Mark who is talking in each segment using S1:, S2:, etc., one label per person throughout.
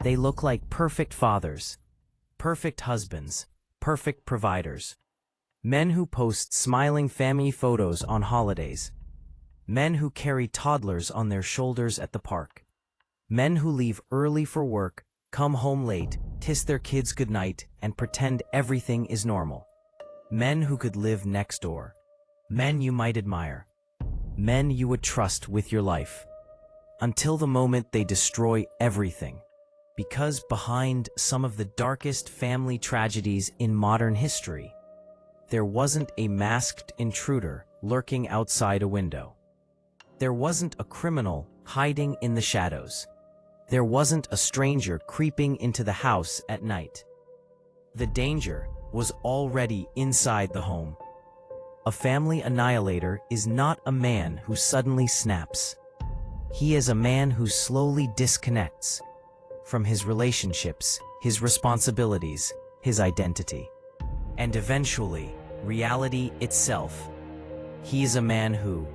S1: They look like perfect fathers, perfect husbands, perfect providers. Men who post smiling family photos on holidays. Men who carry toddlers on their shoulders at the park. Men who leave early for work, come home late, kiss their kids goodnight, and pretend everything is normal. Men who could live next door. Men you might admire. Men you would trust with your life. Until the moment they destroy everything. Because behind some of the darkest family tragedies in modern history, there wasn't a masked intruder lurking outside a window. There wasn't a criminal hiding in the shadows. There wasn't a stranger creeping into the house at night. The danger was already inside the home. A family annihilator is not a man who suddenly snaps. He is a man who slowly disconnects from his relationships, his responsibilities, his identity, and eventually, reality itself. He is a man who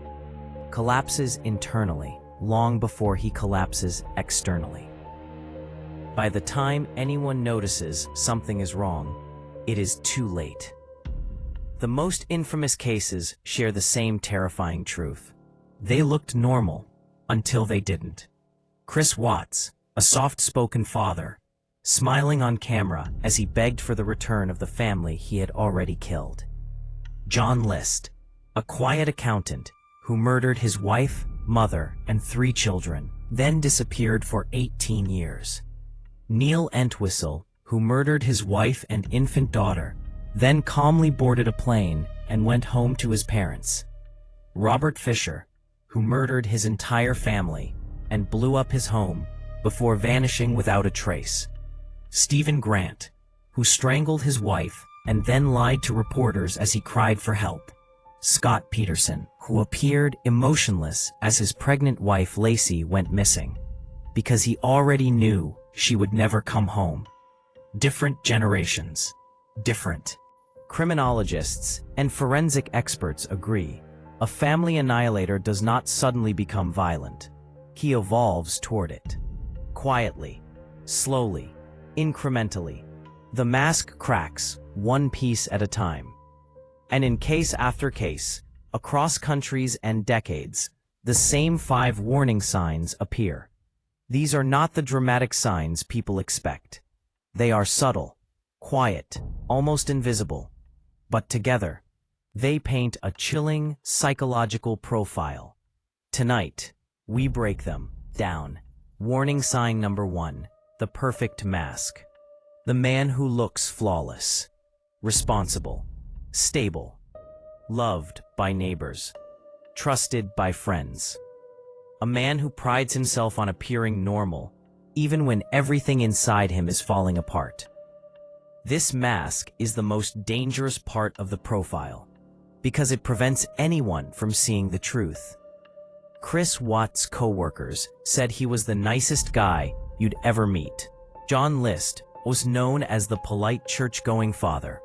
S1: collapses internally long before he collapses externally. By the time anyone notices something is wrong, it is too late. The most infamous cases share the same terrifying truth. They looked normal until they didn't. Chris Watts, a soft-spoken father, smiling on camera as he begged for the return of the family he had already killed. John List, a quiet accountant who murdered his wife, mother, and 3 children, then disappeared for 18 years. Neil Entwistle, who murdered his wife and infant daughter, then calmly boarded a plane and went home to his parents. Robert Fisher, who murdered his entire family and blew up his home before vanishing without a trace. Stephen Grant, who strangled his wife and then lied to reporters as he cried for help. Scott Peterson, who appeared emotionless as his pregnant wife Lacey went missing, because he already knew she would never come home. Different generations. Different. Criminologists and forensic experts agree. A family annihilator does not suddenly become violent. He evolves toward it. Quietly, slowly, incrementally. The mask cracks, one piece at a time. And in case after case, across countries and decades, the same 5 warning signs appear. These are not the dramatic signs people expect. They are subtle, quiet, almost invisible. But together, they paint a chilling psychological profile. Tonight, we break them down. Warning sign number 1, the perfect mask. The man who looks flawless, responsible, stable, loved by neighbors, trusted by friends. A man who prides himself on appearing normal, even when everything inside him is falling apart. This mask is the most dangerous part of the profile, because it prevents anyone from seeing the truth. Chris Watts' co-workers said he was the nicest guy you'd ever meet. John List was known as the polite church-going father.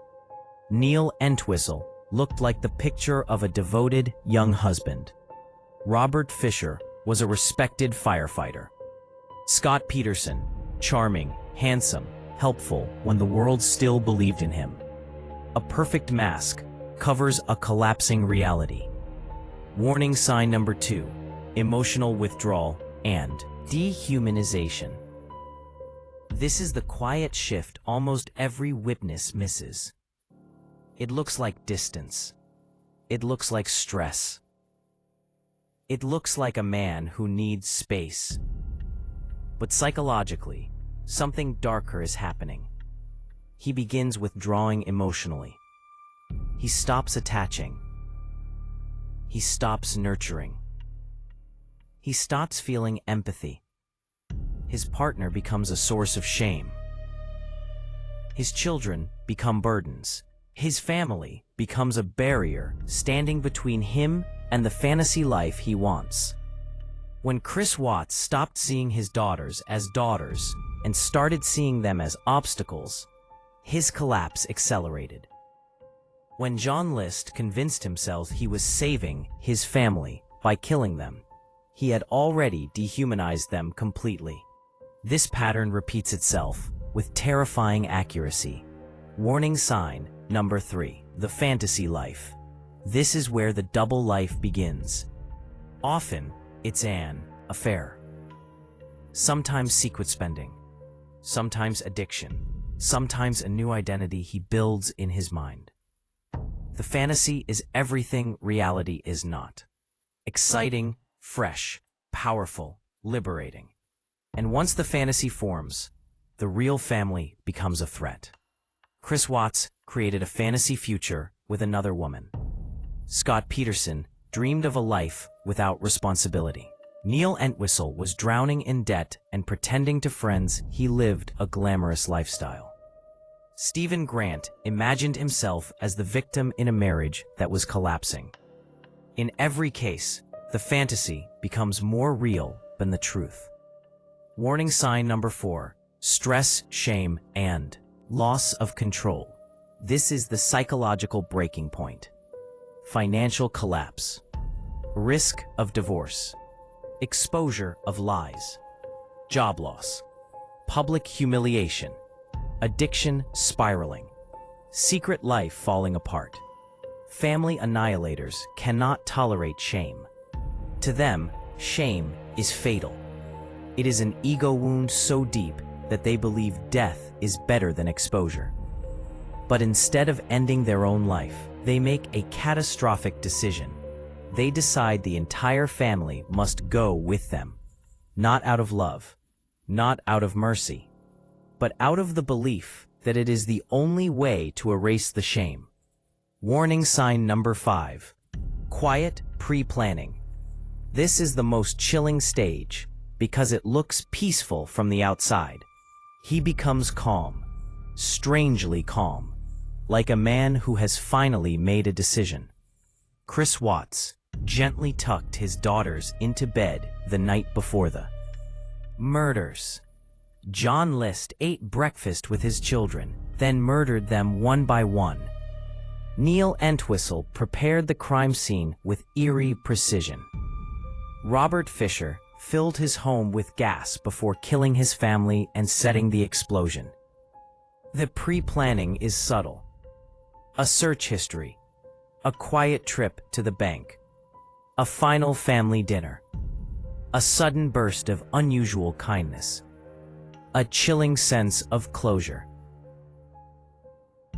S1: Neil Entwistle looked like the picture of a devoted young husband. Robert Fisher was a respected firefighter. Scott Peterson, charming, handsome, helpful when the world still believed in him. A perfect mask covers a collapsing reality. Warning sign number 2, emotional withdrawal and dehumanization. This is the quiet shift almost every witness misses. It looks like distance. It looks like stress. It looks like a man who needs space. But psychologically, something darker is happening. He begins withdrawing emotionally. He stops attaching. He stops nurturing. He stops feeling empathy. His partner becomes a source of shame. His children become burdens. His family becomes a barrier standing between him and the fantasy life he wants. When Chris Watts stopped seeing his daughters as daughters and started seeing them as obstacles, his collapse accelerated. When John List convinced himself he was saving his family by killing them, he had already dehumanized them completely. This pattern repeats itself with terrifying accuracy. Warning sign number 3, the fantasy life. This is where the double life begins. Often, it's an affair. Sometimes secret spending, sometimes addiction, sometimes a new identity he builds in his mind. The fantasy is everything reality is not. Exciting, fresh, powerful, liberating. And once the fantasy forms, the real family becomes a threat. Chris Watts created a fantasy future with another woman. Scott Peterson dreamed of a life without responsibility. Neil Entwistle was drowning in debt and pretending to friends he lived a glamorous lifestyle. Stephen Grant imagined himself as the victim in a marriage that was collapsing. In every case, the fantasy becomes more real than the truth. Warning sign number 4, stress, shame, and loss of control. This is the psychological breaking point. Financial collapse, risk of divorce, exposure of lies, job loss, public humiliation, addiction spiraling, secret life falling apart. Family annihilators cannot tolerate shame. To them, shame is fatal. It is an ego wound so deep that they believe death is better than exposure. But instead of ending their own life, they make a catastrophic decision. They decide the entire family must go with them. Not out of love, not out of mercy, but out of the belief that it is the only way to erase the shame. Warning sign number 5, quiet pre-planning. This is the most chilling stage because it looks peaceful from the outside. He becomes calm, strangely calm, like a man who has finally made a decision. Chris Watts gently tucked his daughters into bed the night before the murders. John List ate breakfast with his children, then murdered them one by one. Neil Entwistle prepared the crime scene with eerie precision. Robert Fisher filled his home with gas before killing his family and setting the explosion. The pre-planning is subtle. A search history, a quiet trip to the bank, a final family dinner, a sudden burst of unusual kindness, a chilling sense of closure.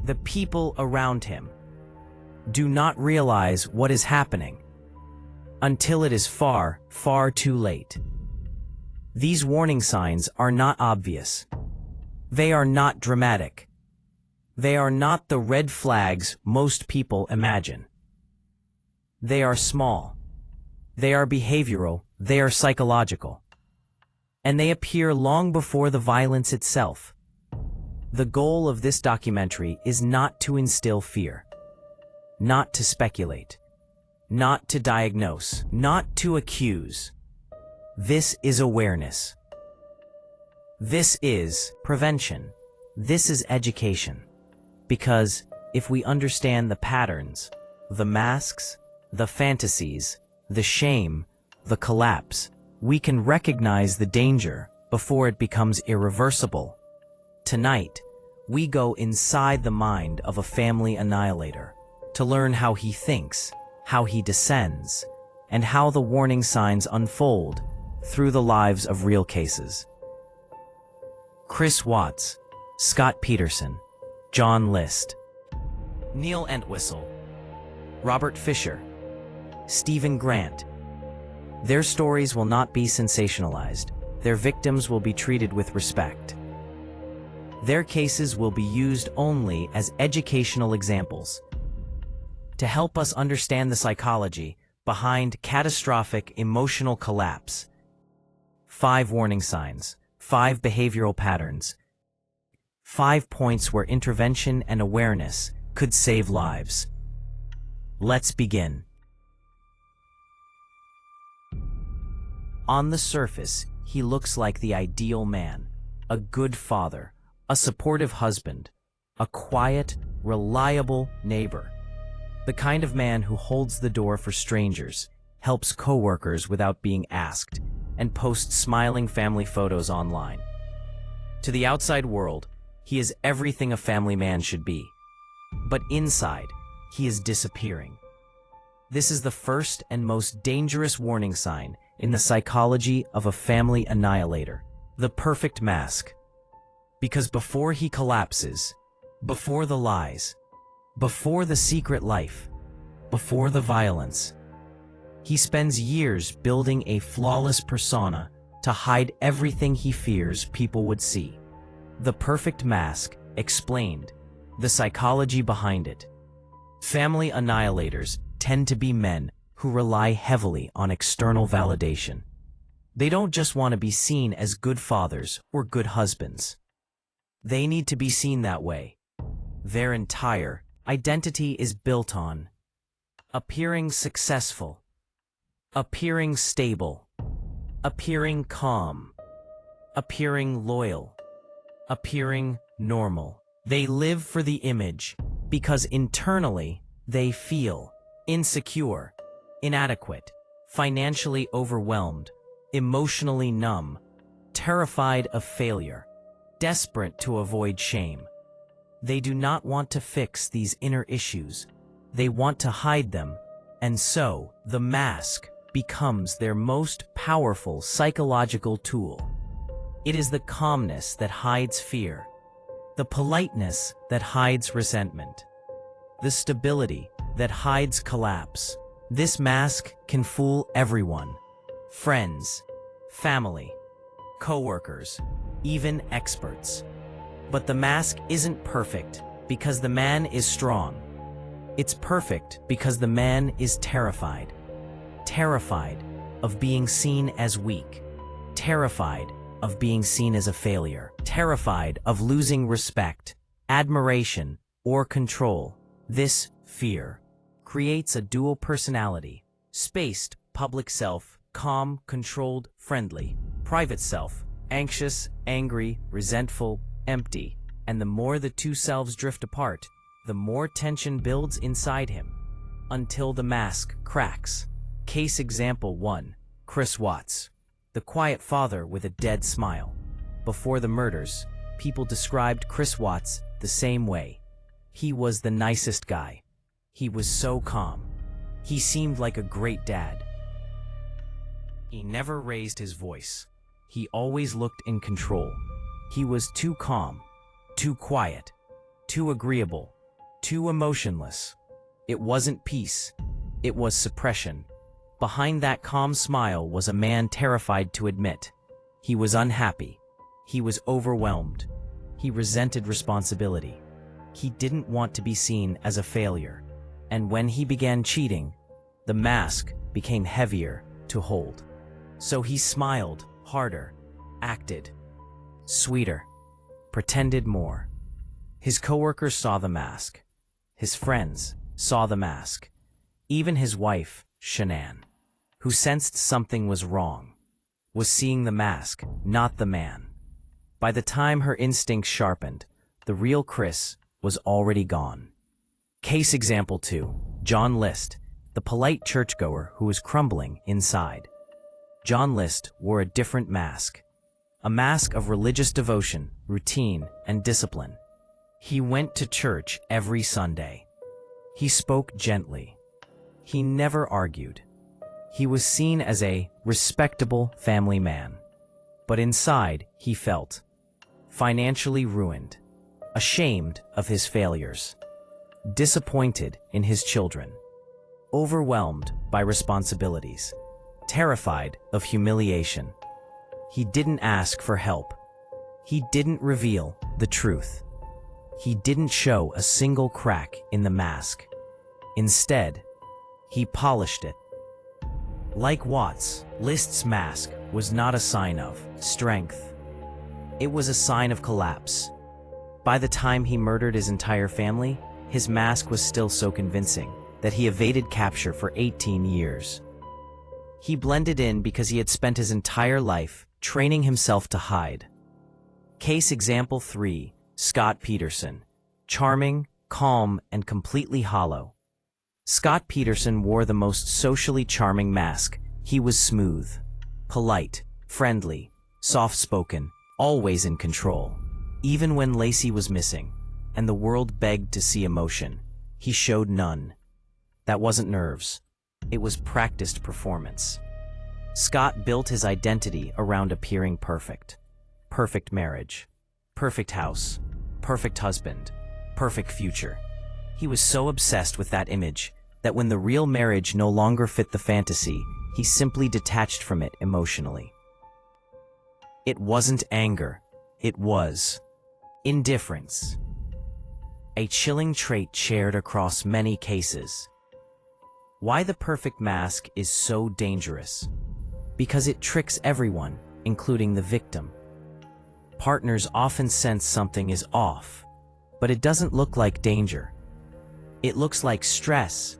S1: The people around him do not realize what is happening until it is far, far too late. These warning signs are not obvious. They are not dramatic. They are not the red flags most people imagine. They are small. They are behavioral. They are psychological. And they appear long before the violence itself. The goal of this documentary is not to instill fear, not to speculate, not to diagnose, not to accuse. This is awareness. This is prevention. This is education. Because if we understand the patterns, the masks, the fantasies, the shame, the collapse, we can recognize the danger before it becomes irreversible. Tonight, we go inside the mind of a family annihilator to learn how he thinks, how he descends, and how the warning signs unfold through the lives of real cases. Chris Watts, Scott Peterson, John List, Neil Entwistle, Robert Fisher, Stephen Grant. Their stories will not be sensationalized. Their victims will be treated with respect. Their cases will be used only as educational examples to help us understand the psychology behind catastrophic emotional collapse. 5 warning signs, 5 behavioral patterns, 5 points where intervention and awareness could save lives. Let's begin. On the surface, he looks like the ideal man, a good father, a supportive husband, a quiet, reliable neighbor. The kind of man who holds the door for strangers, helps coworkers without being asked, and posts smiling family photos online. To the outside world, he is everything a family man should be. But inside, he is disappearing. This is the first and most dangerous warning sign in the psychology of a family annihilator, the perfect mask. Because before he collapses, before the lies, before the secret life, before the violence, he spends years building a flawless persona to hide everything he fears people would see. The perfect mask explained, the psychology behind it. Family annihilators tend to be men who rely heavily on external validation. They don't just want to be seen as good fathers or good husbands. They need to be seen that way. Their entire identity is built on appearing successful, appearing stable, appearing calm, appearing loyal, appearing normal. They live for the image because internally they feel insecure, inadequate, financially overwhelmed, emotionally numb, terrified of failure, desperate to avoid shame. They do not want to fix these inner issues. They want to hide them, and so the mask becomes their most powerful psychological tool. It is the calmness that hides fear, the politeness that hides resentment, the stability that hides collapse. This mask can fool everyone: friends, family, coworkers, even experts. But the mask isn't perfect because the man is strong. It's perfect because the man is terrified. Terrified of being seen as weak. Terrified of being seen as a failure. Terrified of losing respect, admiration, or control. This fear creates a dual personality: spaced, public self, calm, controlled, friendly; private self, anxious, angry, resentful, empty. And the more the two selves drift apart, the more tension builds inside him, until the mask cracks. Case example 1. Chris Watts, the quiet father with a dead smile. Before the murders, people described Chris Watts the same way. He was the nicest guy. He was so calm. He seemed like a great dad. He never raised his voice. He always looked in control. He was too calm, too quiet, too agreeable, too emotionless. It wasn't peace. It was suppression. Behind that calm smile was a man terrified to admit. He was unhappy. He was overwhelmed. He resented responsibility. He didn't want to be seen as a failure. And when he began cheating, the mask became heavier to hold. So he smiled harder, acted sweeter, pretended more. His coworkers saw the mask. His friends saw the mask. Even his wife, Shanann, who sensed something was wrong, was seeing the mask, not the man. By the time her instincts sharpened, the real Chris was already gone. Case example 2. John List, the polite churchgoer who was crumbling inside. John List wore a different mask. A mask of religious devotion, routine, and discipline. He went to church every Sunday. He spoke gently. He never argued. He was seen as a respectable family man. But inside, he felt financially ruined, ashamed of his failures, disappointed in his children, overwhelmed by responsibilities, terrified of humiliation. He didn't ask for help. He didn't reveal the truth. He didn't show a single crack in the mask. Instead, he polished it. Like Watts, List's mask was not a sign of strength. It was a sign of collapse. By the time he murdered his entire family, his mask was still so convincing that he evaded capture for 18 years. He blended in because he had spent his entire life training himself to hide. Case example 3. Scott Peterson, charming, calm, and completely hollow. Scott Peterson wore the most socially charming mask. He was smooth, polite, friendly, soft-spoken, always in control. Even when Lacey was missing, and the world begged to see emotion, he showed none. That wasn't nerves. It was practiced performance. Scott built his identity around appearing perfect. Perfect marriage. Perfect house. Perfect husband. Perfect future. He was so obsessed with that image that when the real marriage no longer fit the fantasy, he simply detached from it emotionally. It wasn't anger. It was indifference. A chilling trait shared across many cases. Why the perfect mask is so dangerous? Because it tricks everyone, including the victim. Partners often sense something is off, but it doesn't look like danger. It looks like stress,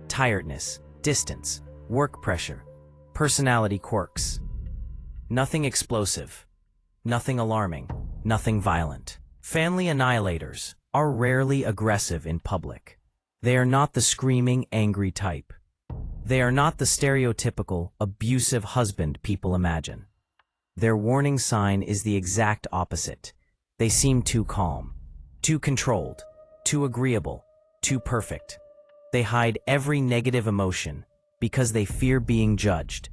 S1: tiredness, distance, work pressure, personality quirks. Nothing explosive, nothing alarming, nothing violent. Family annihilators are rarely aggressive in public. They are not the screaming, angry type. They are not the stereotypical, abusive husband people imagine. Their warning sign is the exact opposite. They seem too calm, too controlled, too agreeable, too perfect. They hide every negative emotion because they fear being judged.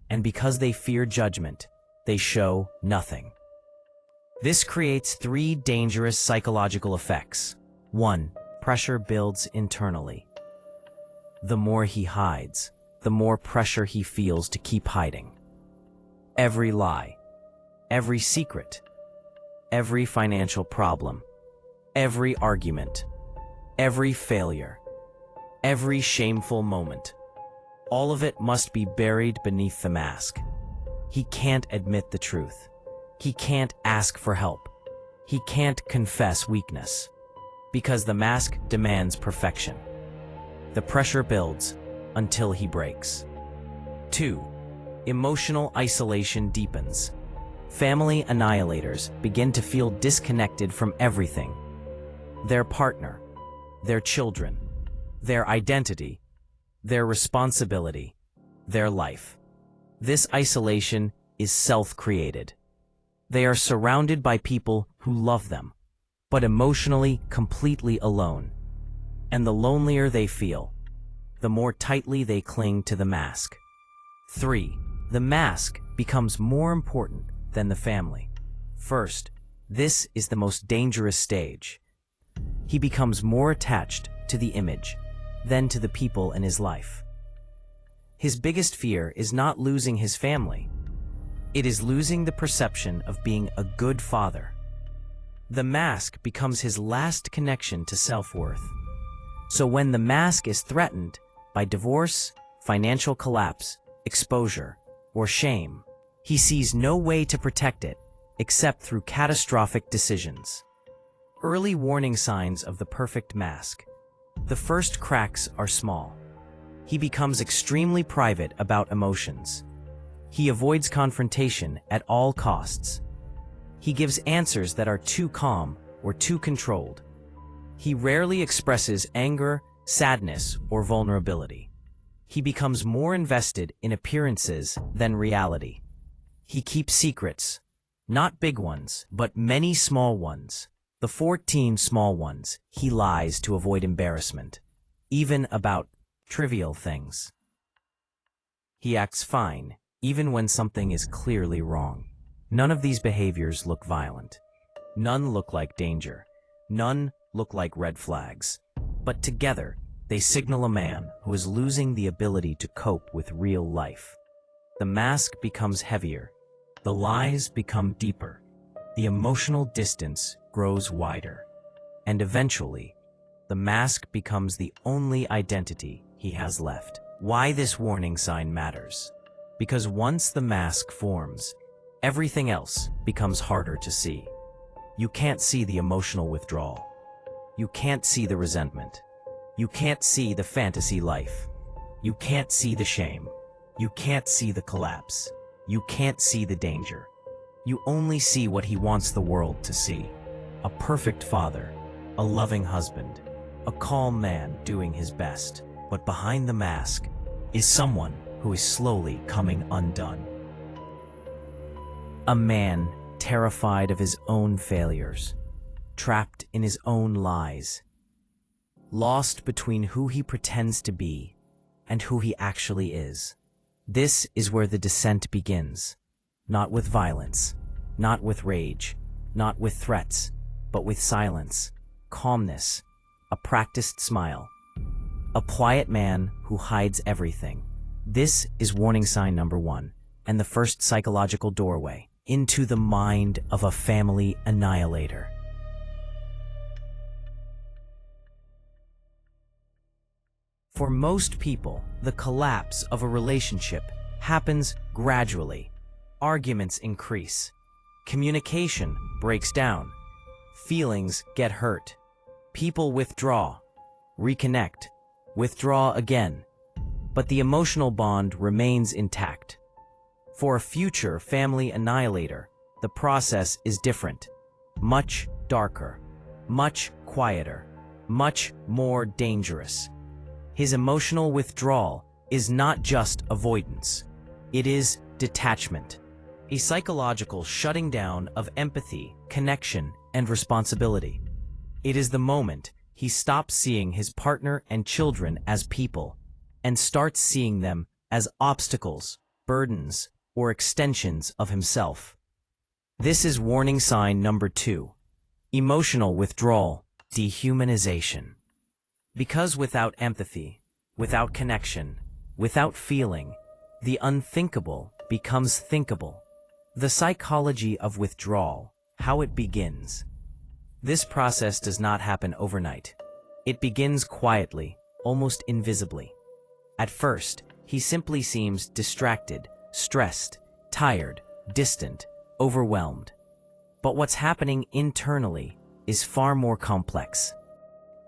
S1: And because they fear judgment, they show nothing. This creates three dangerous psychological effects. 1. Pressure builds internally. The more he hides, the more pressure he feels to keep hiding. Every lie, every secret, every financial problem, every argument, every failure, every shameful moment, all of it must be buried beneath the mask. He can't admit the truth. He can't ask for help. He can't confess weakness. Because the mask demands perfection. The pressure builds until he breaks. 2. Emotional isolation deepens. Family annihilators begin to feel disconnected from everything. Their partner, their children, their identity, their responsibility, their life. This isolation is self-created. They are surrounded by people who love them, but emotionally completely alone. And the lonelier they feel, the more tightly they cling to the mask. 3. The mask becomes more important than the family. First, this is the most dangerous stage. He becomes more attached to the image than to the people in his life. His biggest fear is not losing his family. It is losing the perception of being a good father. The mask becomes his last connection to self-worth. So when the mask is threatened by divorce, financial collapse, exposure, or shame, he sees no way to protect it except through catastrophic decisions. Early warning signs of the perfect mask. The first cracks are small. He becomes extremely private about emotions. He avoids confrontation at all costs. He gives answers that are too calm or too controlled. He rarely expresses anger, sadness, or vulnerability. He becomes more invested in appearances than reality. He keeps secrets, not big ones, but many small ones. The 14 small ones, he lies to avoid embarrassment, even about trivial things. He acts fine, even when something is clearly wrong. None of these behaviors look violent. None look like danger. None look like red flags. But together, they signal a man who is losing the ability to cope with real life. The mask becomes heavier. The lies become deeper. The emotional distance grows wider. And eventually, the mask becomes the only identity he has left. Why this warning sign matters? Because once the mask forms, everything else becomes harder to see. You can't see the emotional withdrawal. You can't see the resentment. You can't see the fantasy life. You can't see the shame. You can't see the collapse. You can't see the danger. You only see what he wants the world to see. A perfect father, a loving husband, a calm man doing his best. But behind the mask is someone who is slowly coming undone. A man terrified of his own failures, trapped in his own lies, lost between who he pretends to be and who he actually is. This is where the descent begins, not with violence, not with rage, not with threats, but with silence, calmness, a practiced smile, a quiet man who hides everything. This is warning sign number 1, and the first psychological doorway into the mind of a family annihilator. For most people, the collapse of a relationship happens gradually. Arguments increase. Communication breaks down. Feelings get hurt. People withdraw, reconnect, withdraw again. But the emotional bond remains intact. For a future family annihilator, the process is different. Much darker, much quieter, much more dangerous. His emotional withdrawal is not just avoidance. It is detachment, a psychological shutting down of empathy, connection, and responsibility. It is the moment he stops seeing his partner and children as people and starts seeing them as obstacles, burdens, or extensions of himself. This is warning sign number 2, emotional withdrawal, dehumanization. Because without empathy, without connection, without feeling, the unthinkable becomes thinkable. The psychology of withdrawal, how it begins. This process does not happen overnight. It begins quietly, almost invisibly. At first, he simply seems distracted, stressed, tired, distant, overwhelmed. But what's happening internally is far more complex.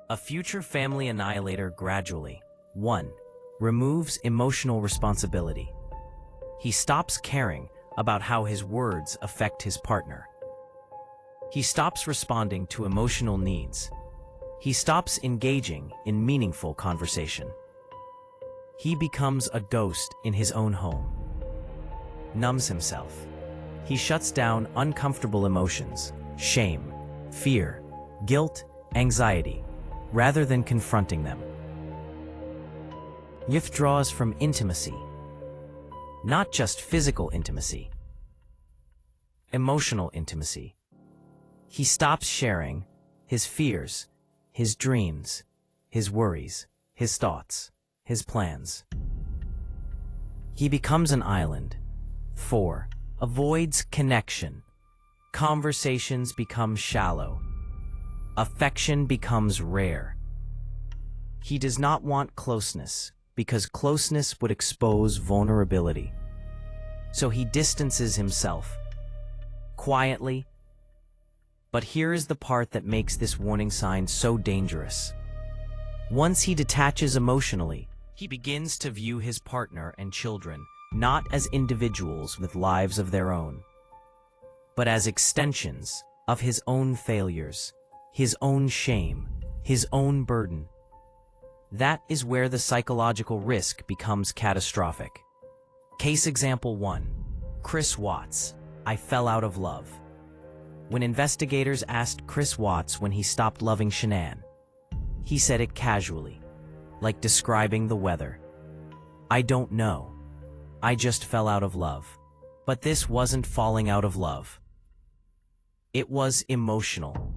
S1: A future family annihilator gradually, 1. Removes emotional responsibility. He stops caring about how his words affect his partner. He stops responding to emotional needs. He stops engaging in meaningful conversation. He becomes a ghost in his own home. Numbs himself. He shuts down uncomfortable emotions, shame, fear, guilt, anxiety, rather than confronting them. Withdraws from intimacy. Not just physical intimacy, emotional intimacy. He stops sharing his fears, his dreams, his worries, his thoughts, his plans. He becomes an island. 4. Avoids connection. Conversations become shallow. Affection becomes rare. He does not want closeness because closeness would expose vulnerability. So he distances himself, quietly. But here is the part that makes this warning sign so dangerous. Once he detaches emotionally, he begins to view his partner and children not as individuals with lives of their own, but as extensions of his own failures, his own shame, his own burden. That is where the psychological risk becomes catastrophic. Case example 1. Chris Watts, I fell out of love. When investigators asked Chris Watts when he stopped loving Shanann, he said it casually, like describing the weather. I don't know. I just fell out of love. But this wasn't falling out of love. It was emotional.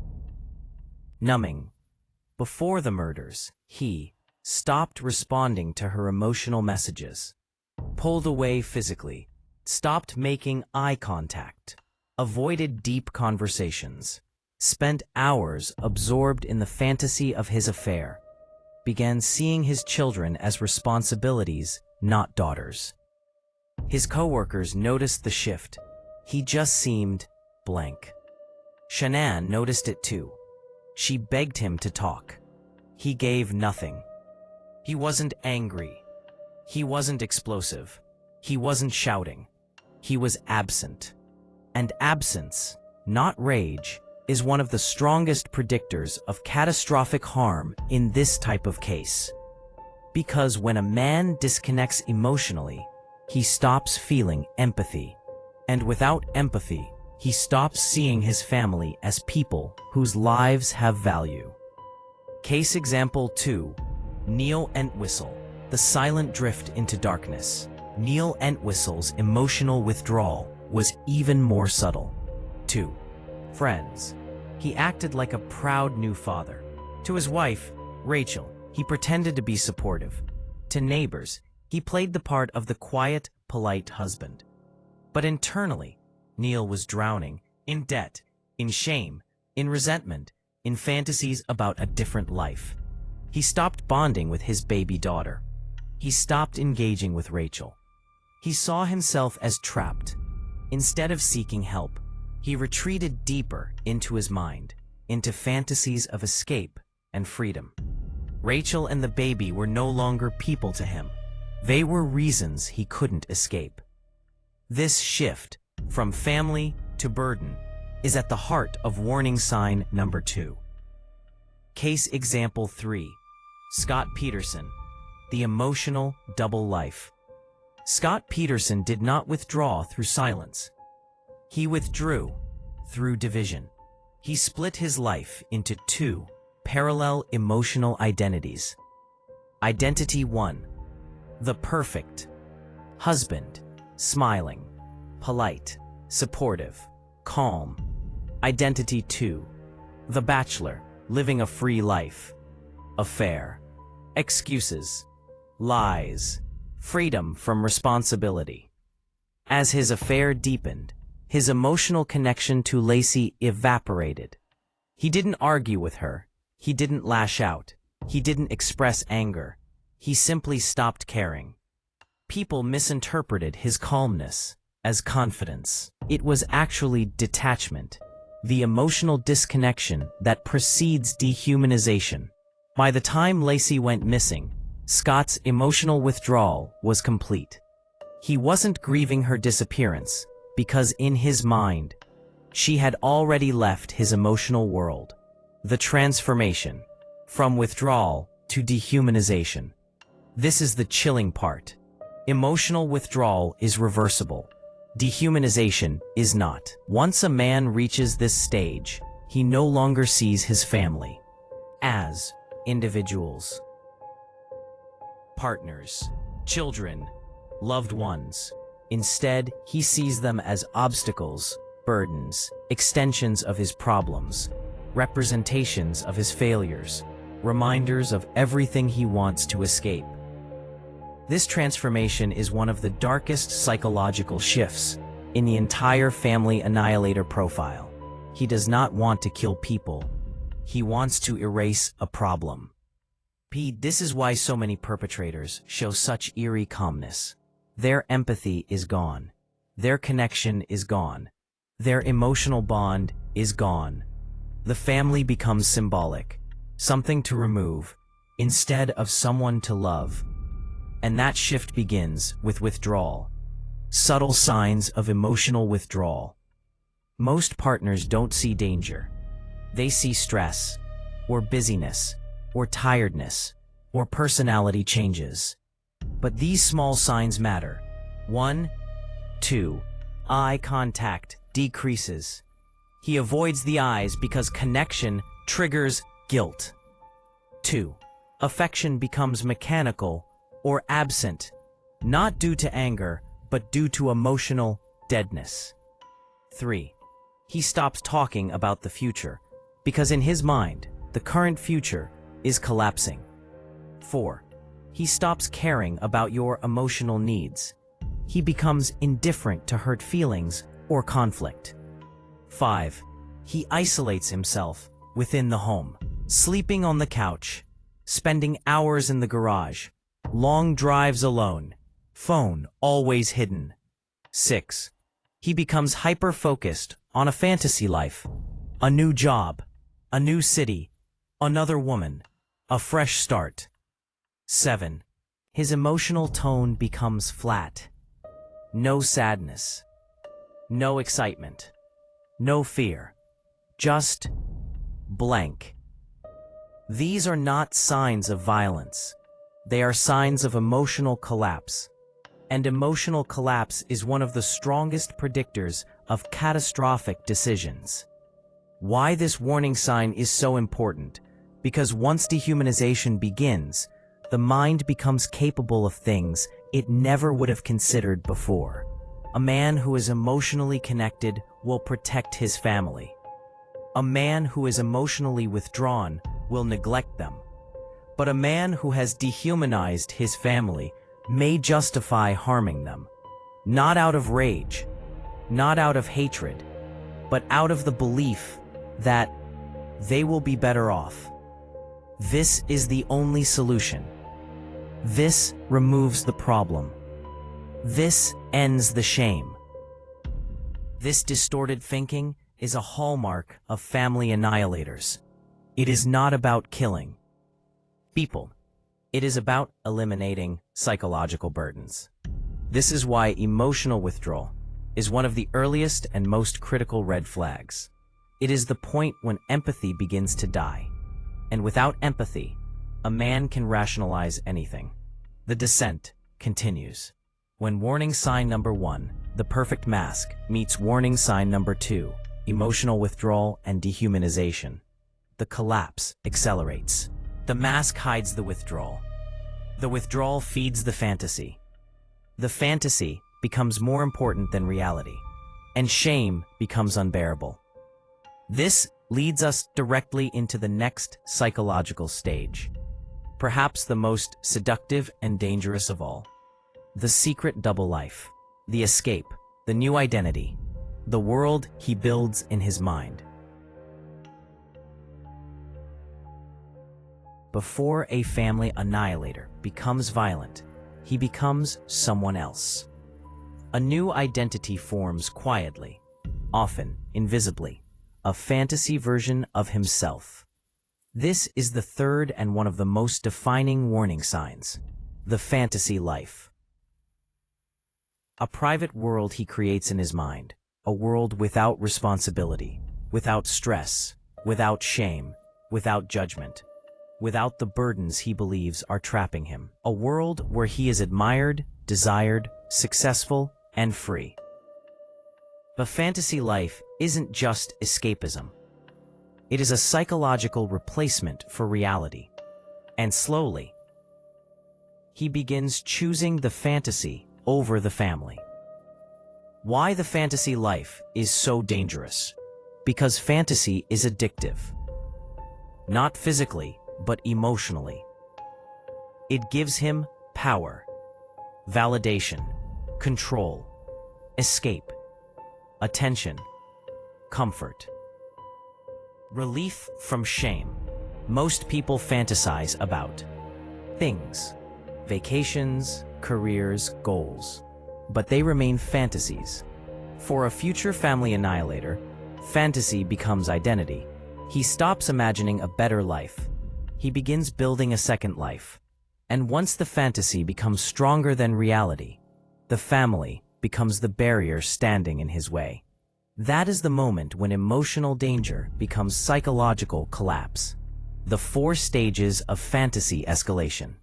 S1: Numbing. Before the murders, he stopped responding to her emotional messages, pulled away physically, stopped making eye contact, avoided deep conversations, spent hours absorbed in the fantasy of his affair, began seeing his children as responsibilities, not daughters. His coworkers noticed the shift. He just seemed blank. Shanann noticed it too. She begged him to talk. He gave nothing. He wasn't angry. He wasn't explosive. He wasn't shouting. He was absent. And absence, not rage, is one of the strongest predictors of catastrophic harm in this type of case. Because when a man disconnects emotionally, he stops feeling empathy. And without empathy, He stops seeing his family as people whose lives have value. Case example 2. Neil Entwistle, the silent drift into darkness. Neil Entwistle's emotional withdrawal was even more subtle. 2. Friends. He acted like a proud new father. To his wife, Rachel, he pretended to be supportive. To neighbors, he played the part of the quiet, polite husband. But internally, Neil was drowning in debt, in shame, in resentment, in fantasies about a different life. He stopped bonding with his baby daughter. He stopped engaging with Rachel. He saw himself as trapped. Instead of seeking help, he retreated deeper into his mind, into fantasies of escape and freedom. Rachel and the baby were no longer people to him. They were reasons he couldn't escape. This shift from family to burden is at the heart of warning sign number 2. Case example 3. Scott Peterson, the emotional double life. Scott Peterson did not withdraw through silence. He withdrew through division. He split his life into 2 parallel emotional identities. Identity 1, the perfect husband, smiling, polite, supportive, calm. Identity 2, the bachelor, living a free life, affair, excuses, lies, freedom from responsibility. As his affair deepened, his emotional connection to Lacey evaporated. He didn't argue with her. He didn't lash out. He didn't express anger. He simply stopped caring. People misinterpreted his calmness as confidence. It was actually detachment, the emotional disconnection that precedes dehumanization. By the time Lacey went missing, Scott's emotional withdrawal was complete. He wasn't grieving her disappearance, because in his mind, she had already left his emotional world. The transformation from withdrawal to dehumanization. This is the chilling part. Emotional withdrawal is reversible. Dehumanization is not. Once a man reaches this stage, he no longer sees his family as individuals, partners, children, loved ones. Instead, he sees them as obstacles, burdens, extensions of his problems, representations of his failures, reminders of everything he wants to escape. This transformation is one of the darkest psychological shifts in the entire family annihilator profile. He does not want to kill people. He wants to erase a problem. This is why so many perpetrators show such eerie calmness. Their empathy is gone. Their connection is gone. Their emotional bond is gone. The family becomes symbolic, something to remove, instead of someone to love. And that shift begins with withdrawal. Subtle signs of emotional withdrawal. Most partners don't see danger. They see stress, or busyness, or tiredness, or personality changes. But these small signs matter. 1, 2, eye contact decreases. He avoids the eyes because connection triggers guilt. 2, affection becomes mechanical or absent, not due to anger, but due to emotional deadness. 3, he stops talking about the future because in his mind, the current future is collapsing. 4, he stops caring about your emotional needs. He becomes indifferent to hurt feelings or conflict. 5, he isolates himself within the home, sleeping on the couch, spending hours in the garage, long drives alone, phone always hidden. 6, he becomes hyper-focused on a fantasy life, a new job, a new city, another woman, a fresh start. 7, his emotional tone becomes flat. No sadness, no excitement, no fear, just blank. These are not signs of violence. They are signs of emotional collapse. And emotional collapse is one of the strongest predictors of catastrophic decisions. Why this warning sign is so important? Because once dehumanization begins, the mind becomes capable of things it never would have considered before. A man who is emotionally connected will protect his family. A man who is emotionally withdrawn will neglect them. But a man who has dehumanized his family may justify harming them, not out of rage, not out of hatred, but out of the belief that they will be better off. This is the only solution. This removes the problem. This ends the shame. This distorted thinking is a hallmark of family annihilators. It is not about killing people. It is about eliminating psychological burdens. This is why emotional withdrawal is one of the earliest and most critical red flags. It is the point when empathy begins to die. And without empathy, a man can rationalize anything. The descent continues. When warning sign number 1, the perfect mask, meets warning sign number 2, emotional withdrawal and dehumanization, the collapse accelerates. The mask hides the withdrawal. The withdrawal feeds the fantasy. The fantasy becomes more important than reality, and shame becomes unbearable. This leads us directly into the next psychological stage, perhaps the most seductive and dangerous of all. The secret double life, the escape, the new identity, the world he builds in his mind. Before a family annihilator becomes violent, he becomes someone else. A new identity forms quietly, often invisibly, a fantasy version of himself. This is the third and one of the most defining warning signs, the fantasy life. A private world he creates in his mind, a world without responsibility, without stress, without shame, without judgment, without the burdens he believes are trapping him. A world where he is admired, desired, successful, and free. The fantasy life isn't just escapism. It is a psychological replacement for reality. And slowly, he begins choosing the fantasy over the family. Why the fantasy life is so dangerous? Because fantasy is addictive. Not physically, but emotionally. It gives him power, validation, control, escape, attention, comfort, relief from shame. Most people fantasize about things, vacations, careers, goals, but they remain fantasies. For a future family annihilator, fantasy becomes identity. He stops imagining a better life. He begins building a second life. And once the fantasy becomes stronger than reality, the family becomes the barrier standing in his way. That is the moment when emotional danger becomes psychological collapse. The 4 stages of fantasy escalation.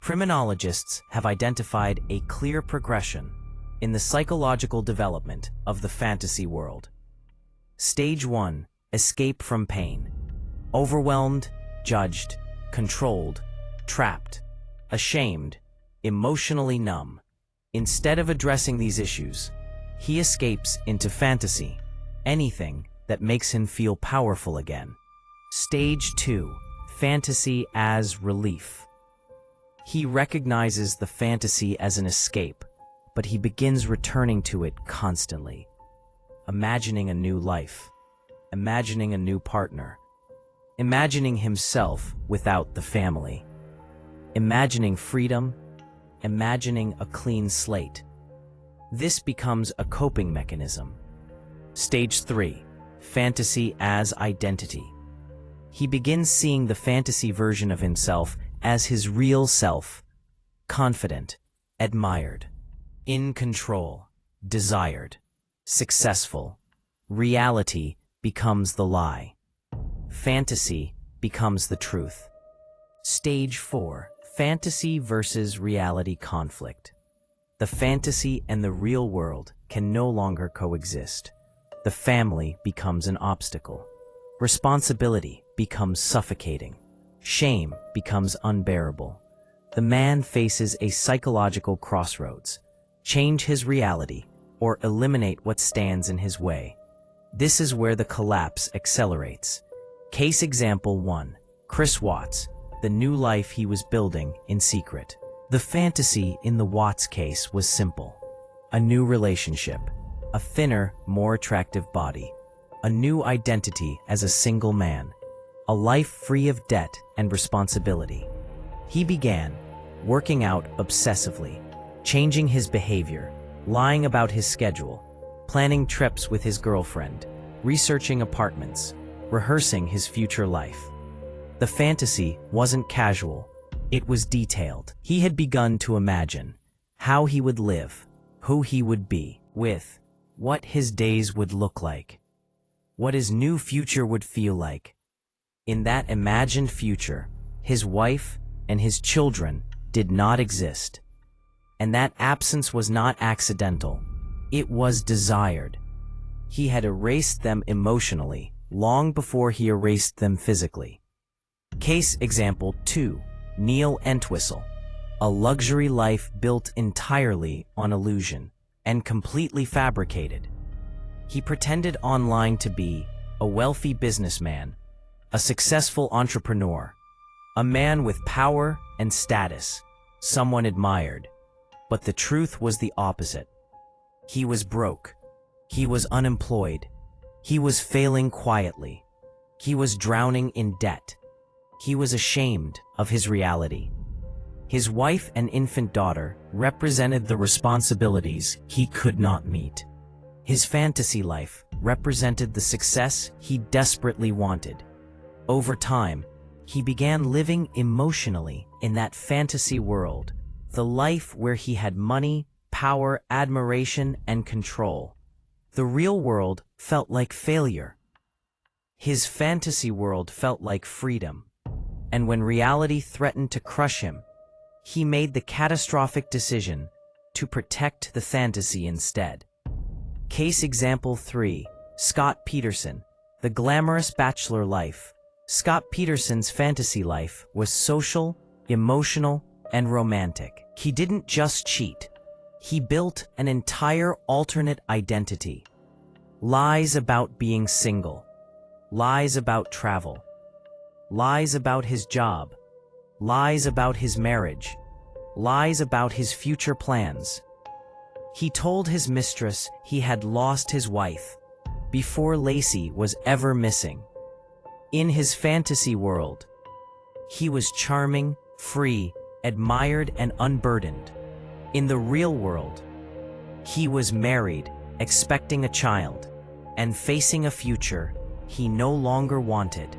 S1: Criminologists have identified a clear progression in the psychological development of the fantasy world. Stage 1, escape from pain. Overwhelmed, judged, controlled, trapped, ashamed, emotionally numb. Instead of addressing these issues, he escapes into fantasy, anything that makes him feel powerful again. Stage 2, fantasy as relief. He recognizes the fantasy as an escape, but he begins returning to it constantly, imagining a new life, imagining a new partner, imagining himself without the family, imagining freedom, imagining a clean slate. This becomes a coping mechanism. Stage 3, fantasy as identity. He begins seeing the fantasy version of himself as his real self, confident, admired, in control, desired, successful. Reality becomes the lie. Fantasy becomes the truth. Stage 4, fantasy versus reality conflict. The fantasy and the real world can no longer coexist. The family becomes an obstacle. Responsibility becomes suffocating. Shame becomes unbearable. The man faces a psychological crossroads: change his reality or eliminate what stands in his way. This is where the collapse accelerates. Case example 1. Chris Watts, the new life he was building in secret. The fantasy in the Watts case was simple: a new relationship, a thinner, more attractive body, a new identity as a single man, a life free of debt and responsibility. He began working out obsessively, changing his behavior, lying about his schedule, planning trips with his girlfriend, researching apartments, rehearsing his future life. The fantasy wasn't casual, it was detailed. He had begun to imagine how he would live, who he would be with, what his days would look like, what his new future would feel like. In that imagined future, his wife and his children did not exist. And that absence was not accidental. It was desired. He had erased them emotionally long before he erased them physically. Case example 2. Neil Entwistle, a luxury life built entirely on illusion and completely fabricated. He pretended online to be a wealthy businessman, a successful entrepreneur, a man with power and status, someone admired. But the truth was the opposite. He was broke. He was unemployed. He was failing quietly. He was drowning in debt. He was ashamed of his reality. His wife and infant daughter represented the responsibilities he could not meet. His fantasy life represented the success he desperately wanted. Over time, he began living emotionally in that fantasy world, the life where he had money, power, admiration, and control. The real world felt like failure. His fantasy world felt like freedom. And when reality threatened to crush him, he made the catastrophic decision to protect the fantasy instead. Case example 3. Scott Peterson, the glamorous bachelor life. Scott Peterson's fantasy life was social, emotional, and romantic. He didn't just cheat. He built an entire alternate identity. Lies about being single. Lies about travel. Lies about his job. Lies about his marriage. Lies about his future plans. He told his mistress he had lost his wife before Lacey was ever missing. In his fantasy world, he was charming, free, admired, and unburdened. In the real world, he was married, expecting a child, and facing a future he no longer wanted.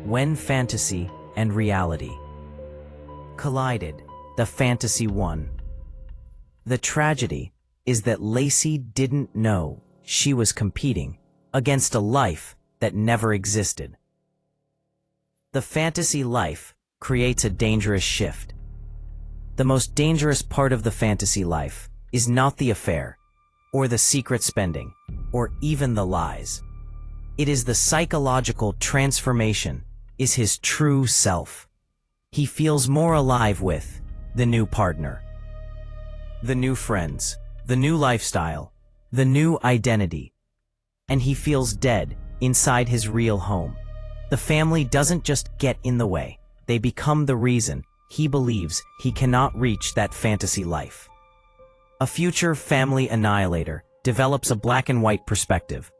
S1: When fantasy and reality collided, the fantasy won. The tragedy is that Lacey didn't know she was competing against a life that never existed. The fantasy life creates a dangerous shift. The most dangerous part of the fantasy life is not the affair, or the secret spending, or even the lies. It is the psychological transformation, is his true self. He feels more alive with the new partner, the new friends, the new lifestyle, the new identity. And he feels dead inside his real home. The family doesn't just get in the way, they become the reason he believes he cannot reach that fantasy life. A future family annihilator develops a black and white perspective.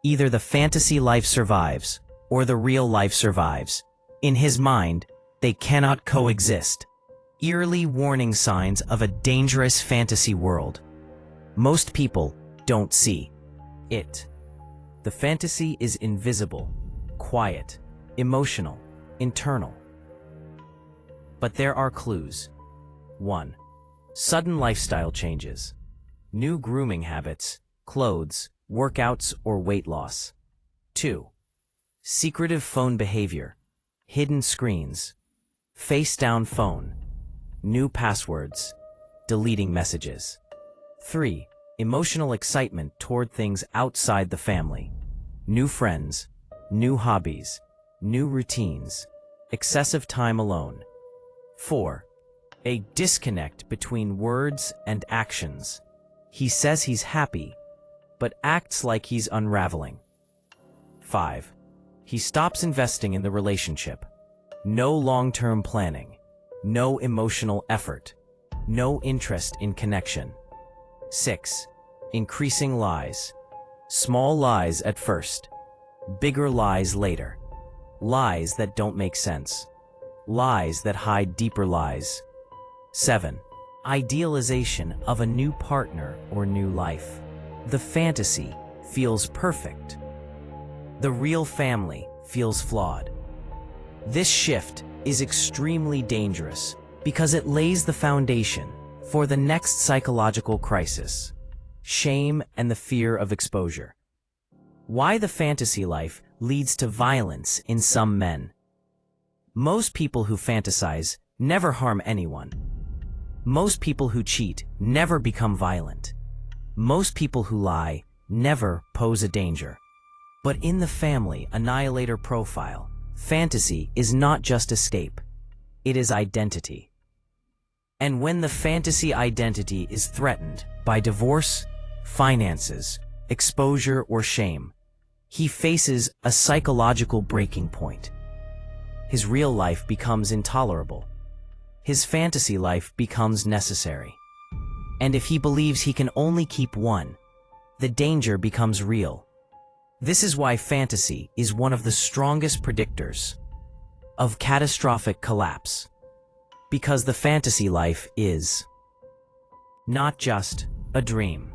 S1: Either the fantasy life survives, or the real life survives. In his mind, they cannot coexist. Eerily warning signs of a dangerous fantasy world. Most people don't see it. The fantasy is invisible, quiet, emotional, internal. But there are clues. 1. Sudden lifestyle changes. New grooming habits, clothes, workouts, or weight loss. 2. Secretive phone behavior. Hidden screens. Face-down phone. New passwords. Deleting messages. 3. emotional excitement toward things outside the family, new friends, new hobbies, new routines, excessive time alone. 4. A disconnect between words and actions. He says he's happy, but acts like he's unraveling. 5. He stops investing in the relationship. No long-term planning, no emotional effort, no interest in connection. 6. Increasing lies. Small lies at first, bigger lies later. Lies that don't make sense. Lies that hide deeper lies. 7. Idealization of a new partner or new life. The fantasy feels perfect. The real family feels flawed. This shift is extremely dangerous because it lays the foundation for the next psychological crisis: shame and the fear of exposure. Why the fantasy life leads to violence in some men. Most people who fantasize never harm anyone. Most people who cheat never become violent. Most people who lie never pose a danger. But in the family annihilator profile, fantasy is not just escape, it is identity. And when the fantasy identity is threatened by divorce, finances, exposure, or shame, he faces a psychological breaking point. His real life becomes intolerable. His fantasy life becomes necessary. And if he believes he can only keep one, the danger becomes real. This is why fantasy is one of the strongest predictors of catastrophic collapse. Because the fantasy life is not just a dream.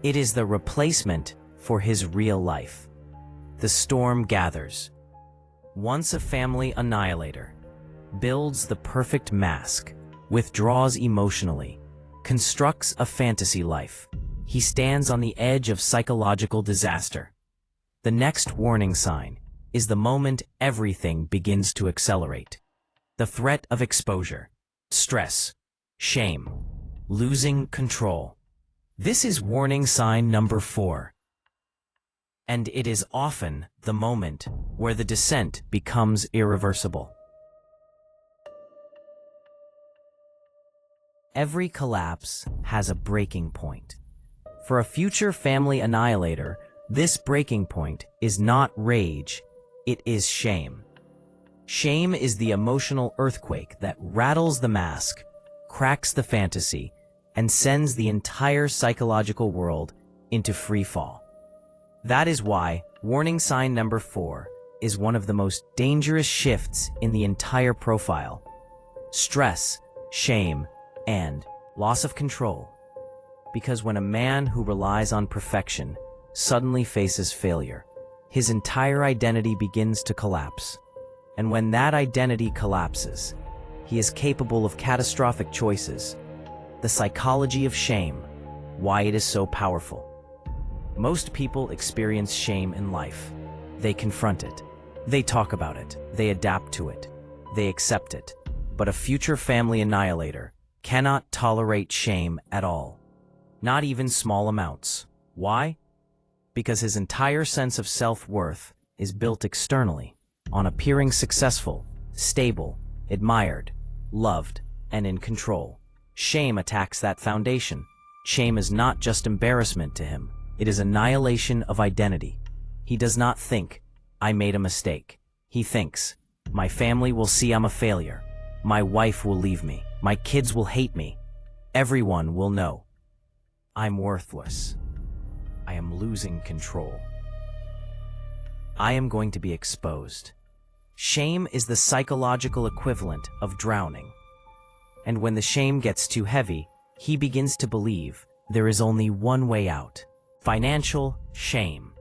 S1: It is the replacement for his real life. The storm gathers. Once a family annihilator builds the perfect mask, withdraws emotionally, constructs a fantasy life, he stands on the edge of psychological disaster. The next warning sign is the moment everything begins to accelerate. The threat of exposure, stress, shame, losing control. This is warning sign number 4. And it is often the moment where the descent becomes irreversible. Every collapse has a breaking point. For a future family annihilator, this breaking point is not rage, it is shame. Shame is the emotional earthquake that rattles the mask, cracks the fantasy, and sends the entire psychological world into free fall. That is why warning sign number 4 is one of the most dangerous shifts in the entire profile. Stress, shame, and loss of control. Because when a man who relies on perfection suddenly faces failure, his entire identity begins to collapse. And when that identity collapses, he is capable of catastrophic choices. The psychology of shame, why it is so powerful. Most people experience shame in life. They confront it. They talk about it. They adapt to it. They accept it. But a future family annihilator cannot tolerate shame at all. Not even small amounts. Why? Because his entire sense of self-worth is built externally, on appearing successful, stable, admired, loved, and in control. Shame attacks that foundation. Shame is not just embarrassment to him. It is annihilation of identity. He does not think, I made a mistake. He thinks, my family will see I'm a failure. My wife will leave me. My kids will hate me. Everyone will know. I'm worthless. I am losing control. I am going to be exposed. Shame is the psychological equivalent of drowning. And when the shame gets too heavy, he begins to believe there is only one way out. Financial shame.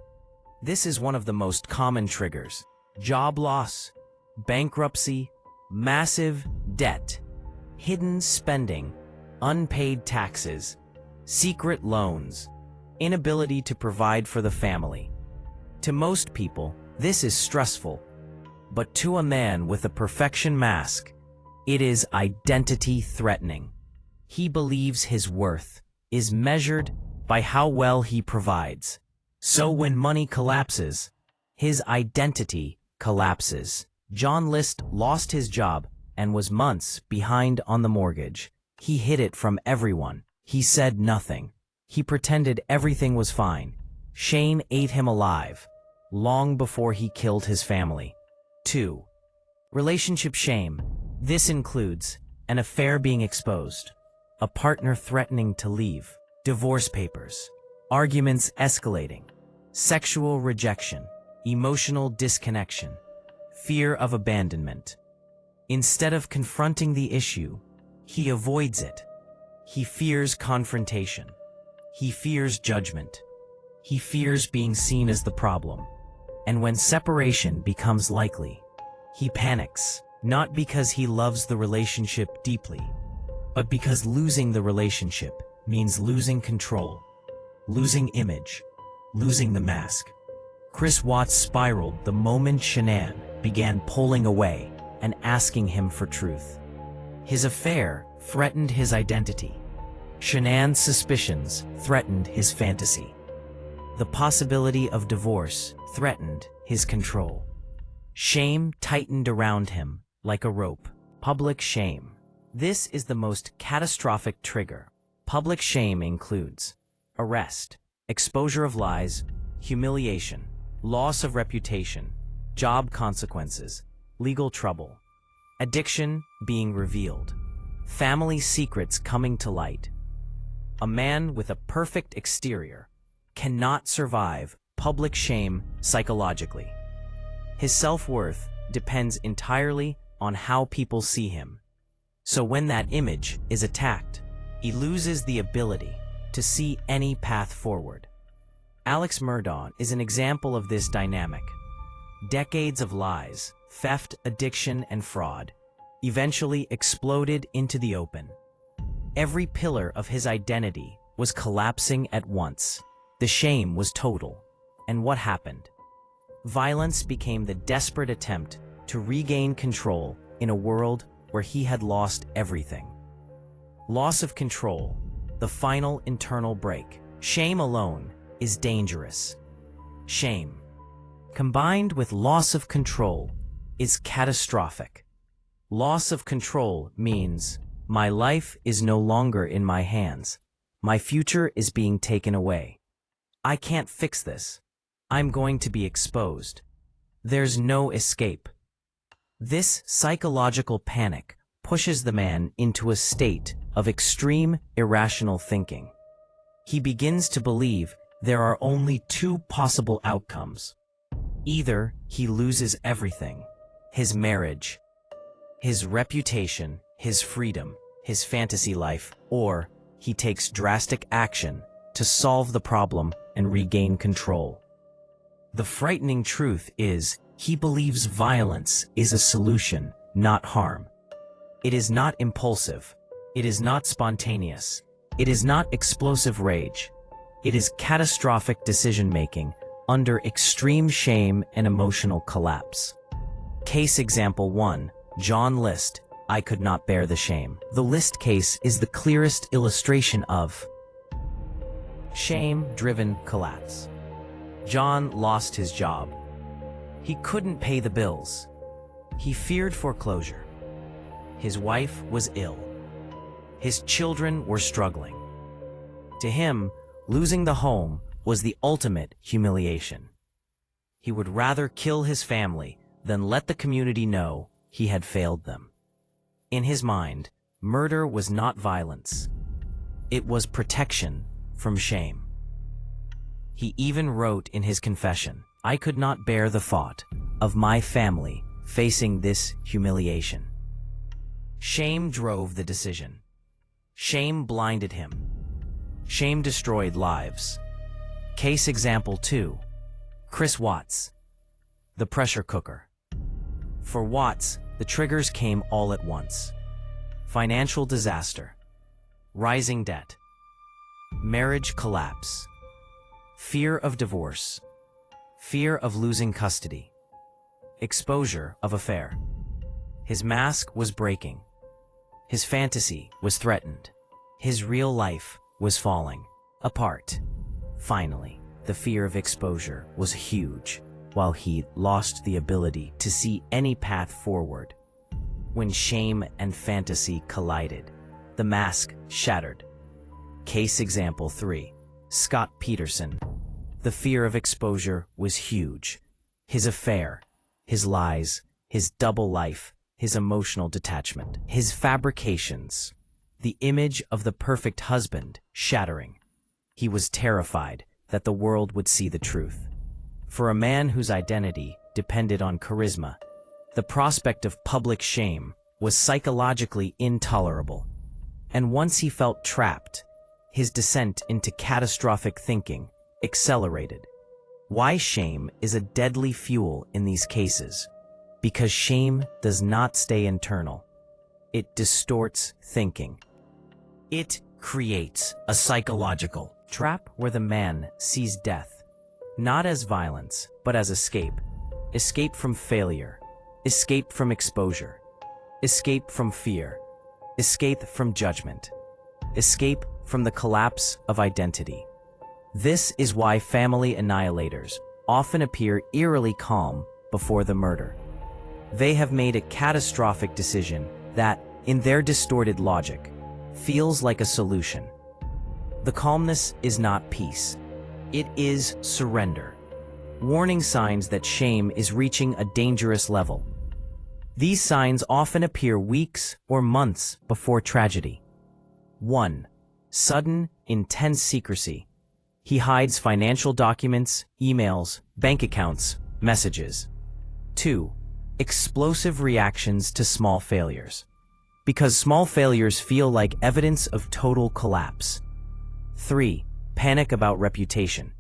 S1: This is one of the most common triggers. Job loss, bankruptcy, massive debt, hidden spending, unpaid taxes, secret loans, inability to provide for the family. To most people, this is stressful. But to a man with a perfection mask, it is identity threatening. He believes his worth is measured by how well he provides. So when money collapses, his identity collapses. John List lost his job and was months behind on the mortgage. He hid it from everyone. He said nothing. He pretended everything was fine. Shame ate him alive, long before he killed his family. 2. Relationship shame. This includes an affair being exposed, a partner threatening to leave, divorce papers, arguments escalating, sexual rejection, emotional disconnection, fear of abandonment. Instead of confronting the issue, he avoids it. He fears confrontation. He fears judgment. He fears being seen as the problem. And when separation becomes likely, he panics, not because he loves the relationship deeply, but because losing the relationship means losing control, losing image, losing the mask. Chris Watts spiraled the moment Shanann began pulling away and asking him for truth. His affair threatened his identity. Shanann's suspicions threatened his fantasy. The possibility of divorce threatened his control. Shame tightened around him like a rope. Public shame. This is the most catastrophic trigger. Public shame includes arrest, exposure of lies, humiliation, loss of reputation, job consequences, legal trouble, addiction being revealed, family secrets coming to light. A man with a perfect exterior cannot survive public shame psychologically. His self-worth depends entirely on how people see him. So when that image is attacked, he loses the ability to see any path forward. Alex Murdaugh is an example of this dynamic. Decades of lies, theft, addiction, and fraud eventually exploded into the open. Every pillar of his identity was collapsing at once. The shame was total. And what happened? Violence became the desperate attempt to regain control in a world where he had lost everything. Loss of control, the final internal break. Shame alone is dangerous. Shame, combined with loss of control, is catastrophic. Loss of control means my life is no longer in my hands. My future is being taken away. I can't fix this. I'm going to be exposed. There's no escape. This psychological panic pushes the man into a state of extreme irrational thinking. He begins to believe there are only two possible outcomes. Either he loses everything, his marriage, his reputation, his freedom, his fantasy life, or he takes drastic action to solve the problem and regain control. The frightening truth is, he believes violence is a solution, not harm. It is not impulsive. It is not spontaneous. It is not explosive rage. It is catastrophic decision-making under extreme shame and emotional collapse. Case example 1, John List. I could not bear the shame. The List case is the clearest illustration of shame-driven collapse. John lost his job. He couldn't pay the bills. He feared foreclosure. His wife was ill. His children were struggling. To him, losing the home was the ultimate humiliation. He would rather kill his family than let the community know he had failed them. In his mind, murder was not violence. It was protection from shame. He even wrote in his confession, I could not bear the thought of my family facing this humiliation. Shame drove the decision. Shame blinded him. Shame destroyed lives. Case example 2, Chris Watts, the pressure cooker. For Watts, the triggers came all at once. Financial disaster, rising debt, marriage collapse, fear of divorce, fear of losing custody, exposure of affair. His mask was breaking. His fantasy was threatened. His real life was falling. apart. Finally, the fear of exposure was huge, while he lost the ability to see any path forward. When shame and fantasy collided, the mask shattered. Case example 3. Scott Peterson. The fear of exposure was huge. His affair, his lies, his double life, his emotional detachment, his fabrications, the image of the perfect husband shattering. He was terrified that the world would see the truth. For a man whose identity depended on charisma, the prospect of public shame was psychologically intolerable. And once he felt trapped, his descent into catastrophic thinking accelerated. Why shame is a deadly fuel in these cases? Because shame does not stay internal. It distorts thinking. It creates a psychological trap where the man sees death, not as violence, but as escape. Escape from failure. Escape from exposure. Escape from fear. Escape from judgment. Escape from the collapse of identity. This is why family annihilators often appear eerily calm before the murder. They have made a catastrophic decision that, in their distorted logic, feels like a solution. The calmness is not peace. It is surrender. Warning signs that shame is reaching a dangerous level. These signs often appear weeks or months before tragedy. 1. Sudden, intense secrecy. He hides financial documents, emails, bank accounts, messages. 2. Explosive reactions to small failures. Because small failures feel like evidence of total collapse. 3. Panic about reputation.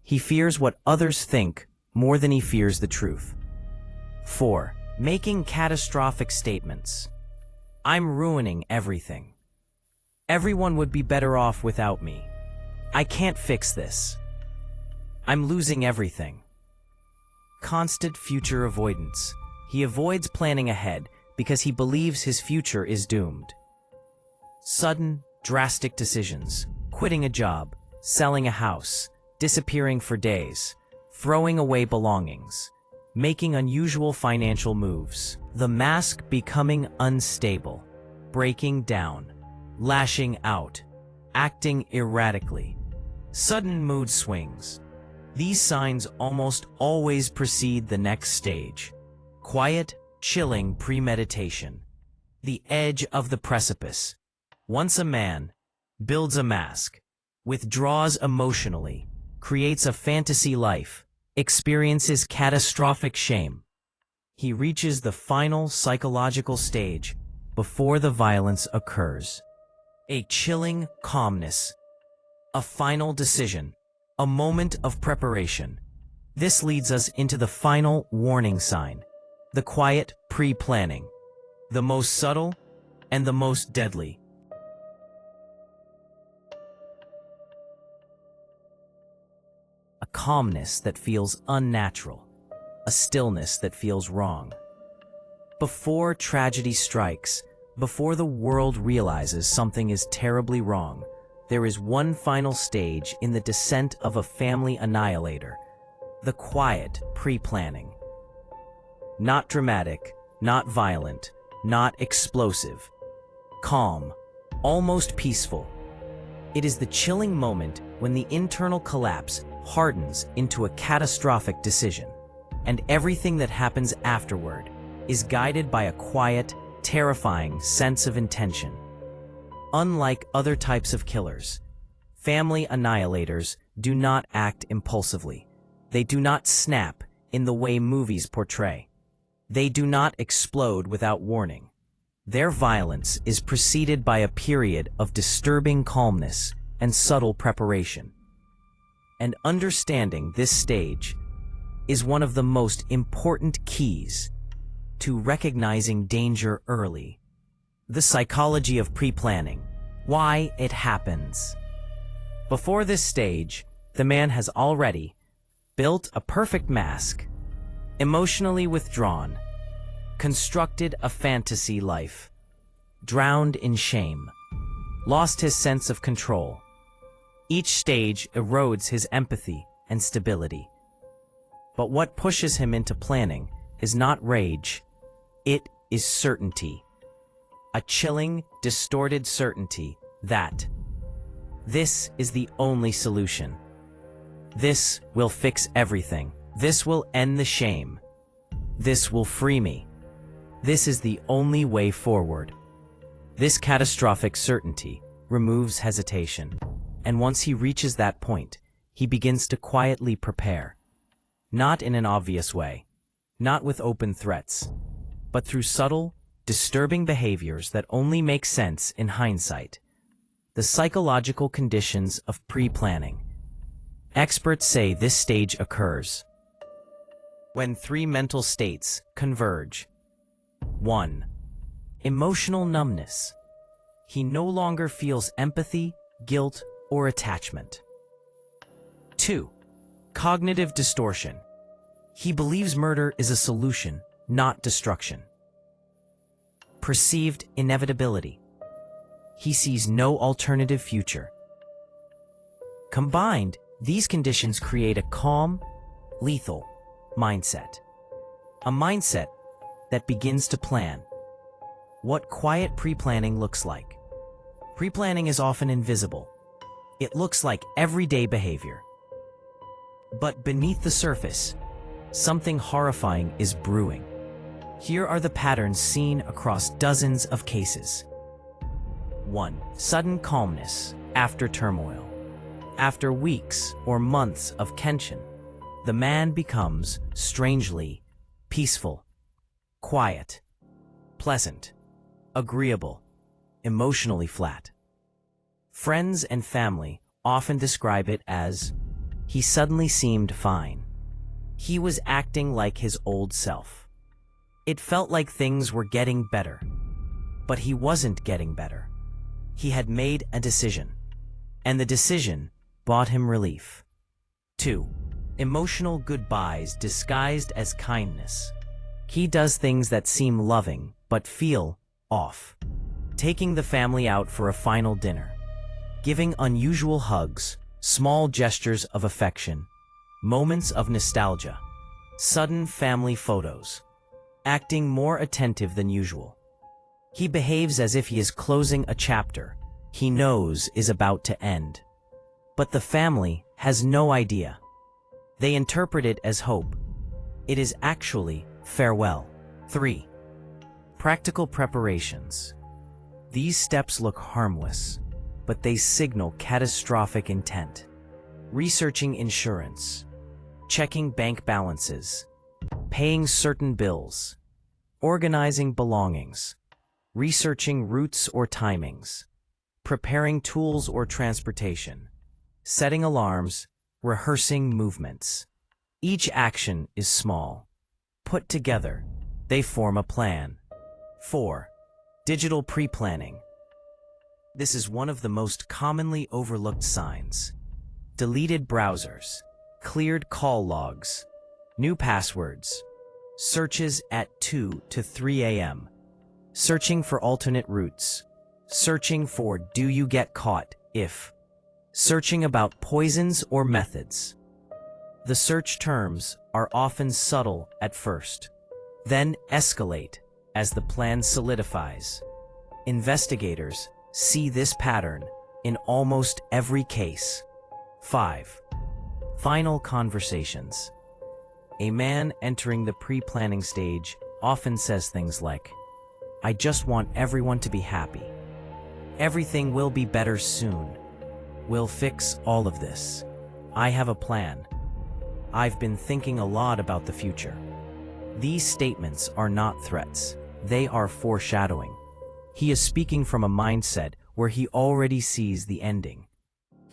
S1: He fears what others think more than he fears the truth. 4. Making catastrophic statements. I'm ruining everything. Everyone would be better off without me. I can't fix this. I'm losing everything. Constant future avoidance. He avoids planning ahead because he believes his future is doomed. Sudden, drastic decisions. Quitting a job, selling a house, disappearing for days, throwing away belongings, making unusual financial moves. The mask becoming unstable, breaking down, lashing out, acting erratically. Sudden mood swings. These signs almost always precede the next stage. Quiet, chilling premeditation. The edge of the precipice. Once a man builds a mask, withdraws emotionally, creates a fantasy life, experiences catastrophic shame. He reaches the final psychological stage before the violence occurs. A chilling calmness. A final decision. A moment of preparation. This leads us into the final warning sign. The quiet pre-planning. The most subtle and the most deadly. A calmness that feels unnatural. A stillness that feels wrong. Before tragedy strikes, before the world realizes something is terribly wrong, there is one final stage in the descent of a family annihilator. The quiet pre-planning. Not dramatic, not violent, not explosive. Calm, almost peaceful. It is the chilling moment when the internal collapse hardens into a catastrophic decision, and everything that happens afterward is guided by a quiet, terrifying sense of intention. Unlike other types of killers, family annihilators do not act impulsively. They do not snap in the way movies portray. They do not explode without warning. Their violence is preceded by a period of disturbing calmness and subtle preparation. And understanding this stage is one of the most important keys to recognizing danger early. The psychology of pre-planning. Why it happens. Before this stage, the man has already built a perfect mask, emotionally withdrawn, constructed a fantasy life, drowned in shame, lost his sense of control, Each stage erodes his empathy and stability. But what pushes him into planning is not rage, it is certainty. A chilling, distorted certainty that this is the only solution. This will fix everything. This will end the shame. This will free me. This is the only way forward. This catastrophic certainty removes hesitation, and once he reaches that point, he begins to quietly prepare. Not in an obvious way, not with open threats, but through subtle, disturbing behaviors that only make sense in hindsight. The psychological conditions of pre-planning. Experts say this stage occurs when three mental states converge. 1. Emotional numbness. He no longer feels empathy, guilt, or attachment. 2. Cognitive distortion. He believes murder is a solution, not destruction. Perceived inevitability. He sees no alternative future. Combined, these conditions create a calm, lethal mindset. A mindset that begins to plan. What quiet pre-planning looks like. Pre-planning is often invisible. It looks like everyday behavior. But beneath the surface, something horrifying is brewing. Here are the patterns seen across dozens of cases. 1. Sudden calmness after turmoil. After weeks or months of tension, the man becomes strangely peaceful, quiet, pleasant, agreeable, emotionally flat. Friends and family often describe it as, he suddenly seemed fine. He was acting like his old self. It felt like things were getting better. But he wasn't getting better. He had made a decision. And the decision brought him relief. 2. Emotional goodbyes disguised as kindness. He does things that seem loving but feel off. Taking the family out for a final dinner. Giving unusual hugs, small gestures of affection, moments of nostalgia, sudden family photos. Acting more attentive than usual. He behaves as if he is closing a chapter he knows is about to end. But the family has no idea. They interpret it as hope. It is actually farewell. 3. Practical preparations. These steps look harmless, but they signal catastrophic intent. Researching insurance, checking bank balances, paying certain bills, organizing belongings, researching routes or timings, preparing tools or transportation, setting alarms, rehearsing movements. Each action is small. Put together, they form a plan. 4. Digital pre-planning. This is one of the most commonly overlooked signs. Deleted browsers, cleared call logs, new passwords, searches at 2 to 3 a.m., searching for alternate routes, searching for do you get caught if, searching about poisons or methods. The search terms are often subtle at first, then escalate as the plan solidifies. Investigators see this pattern in almost every case. 5. Final conversations. A man entering the pre-planning stage often says things like, I just want everyone to be happy. Everything will be better soon. We'll fix all of this. I have a plan. I've been thinking a lot about the future. These statements are not threats. They are foreshadowing. He is speaking from a mindset where he already sees the ending.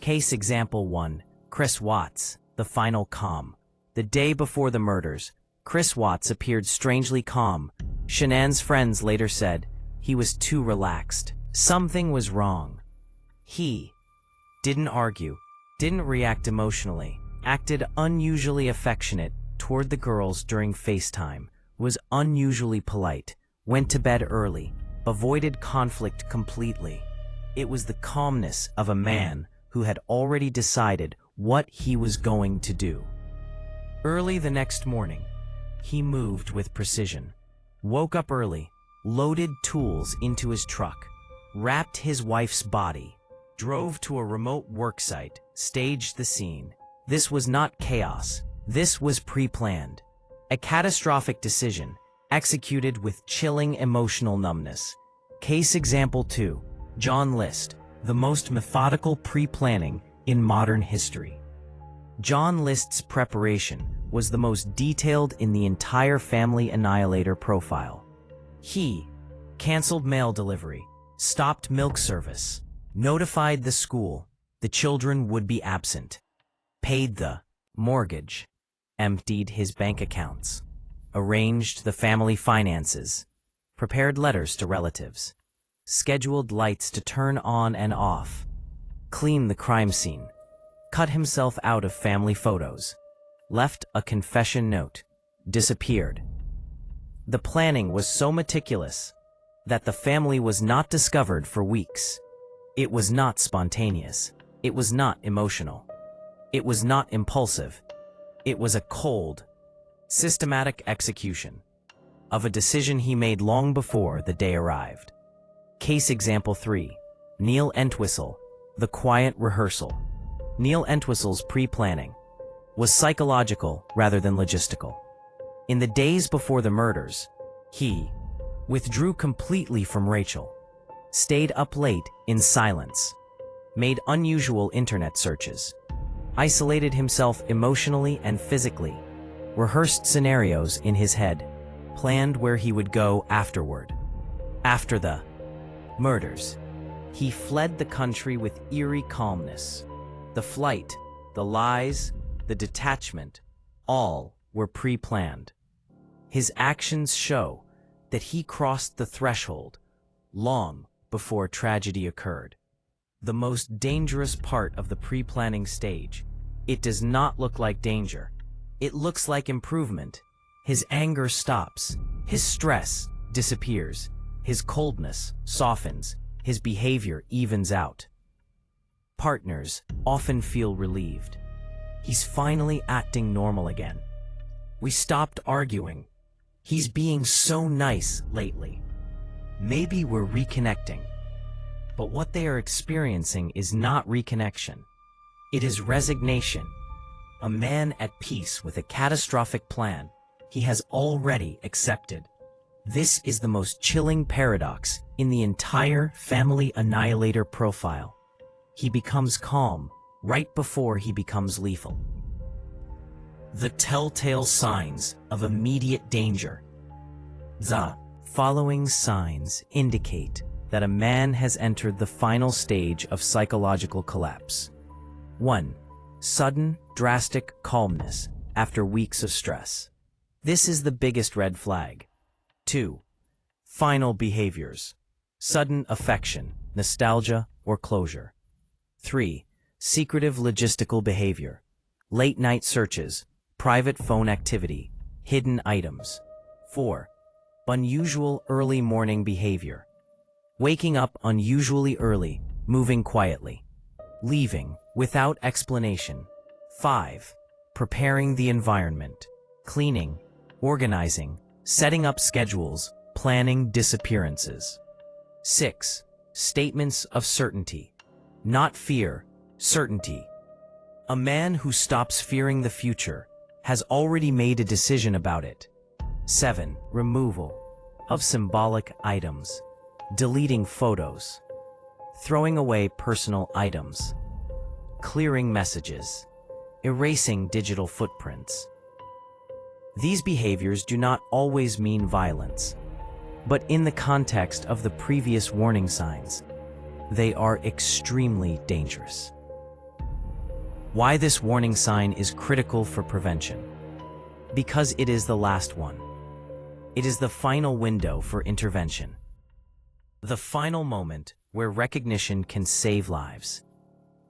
S1: Case example 1. Chris Watts, the final calm. The day before the murders, Chris Watts appeared strangely calm. Shanann's friends later said he was too relaxed. Something was wrong. He didn't argue, didn't react emotionally, acted unusually affectionate toward the girls during FaceTime, was unusually polite, went to bed early, avoided conflict completely. It was the calmness of a man who who had already decided what he was going to do. Early the next morning, he moved with precision, woke up early, loaded tools into his truck, wrapped his wife's body, drove to a remote worksite, staged the scene. This was not chaos. This was pre-planned. A catastrophic decision, executed with chilling emotional numbness. Case example 2. John List, the most methodical pre-planning in modern history. John List's preparation was the most detailed in the entire family Annihilator profile. He canceled mail delivery, stopped milk service, notified the school the children would be absent, paid the mortgage, emptied his bank accounts, arranged the family finances, prepared letters to relatives, scheduled lights to turn on and off, cleaned the crime scene, cut himself out of family photos, left a confession note, disappeared. The planning was so meticulous that the family was not discovered for weeks. It was not spontaneous. It was not emotional. It was not impulsive. It was a cold, systematic execution of a decision he made long before the day arrived. Case example 3. Neil Entwistle, the quiet rehearsal. Neil Entwistle's pre-planning was psychological rather than logistical. In the days before the murders, he withdrew completely from Rachel, stayed up late in silence, made unusual internet searches, isolated himself emotionally and physically, rehearsed scenarios in his head, planned where he would go afterward. After the murders, he fled the country with eerie calmness. The flight, the lies, the detachment, all were pre-planned. His actions show that he crossed the threshold long before tragedy occurred. The most dangerous part of the pre-planning stage. It does not look like danger. It looks like improvement. His anger stops. His stress disappears. His coldness softens. His behavior evens out. Partners often feel relieved. He's finally acting normal again. We stopped arguing. He's being so nice lately. Maybe we're reconnecting. But what they are experiencing is not reconnection. It is resignation. A man at peace with a catastrophic plan he has already accepted. This is the most chilling paradox in the entire family Annihilator profile. He becomes calm right before he becomes lethal. The telltale signs of immediate danger. The following signs indicate that a man has entered the final stage of psychological collapse. 1. Sudden, drastic calmness after weeks of stress. This is the biggest red flag. 2. Final behaviors. Sudden affection, nostalgia, or closure. 3. Secretive logistical behavior. Late-night searches, private phone activity, hidden items. 4. Unusual early morning behavior. Waking up unusually early, moving quietly. Leaving without explanation. 5. Preparing the environment. Cleaning, organizing, setting up schedules, planning disappearances. 6. Statements of certainty. Not fear, certainty. A man who stops fearing the future has already made a decision about it. 7. Removal of symbolic items. Deleting photos. Throwing away personal items. Clearing messages. Erasing digital footprints. These behaviors do not always mean violence, but in the context of the previous warning signs, they are extremely dangerous. Why this warning sign is critical for prevention? Because it is the last one. It is the final window for intervention. The final moment where recognition can save lives.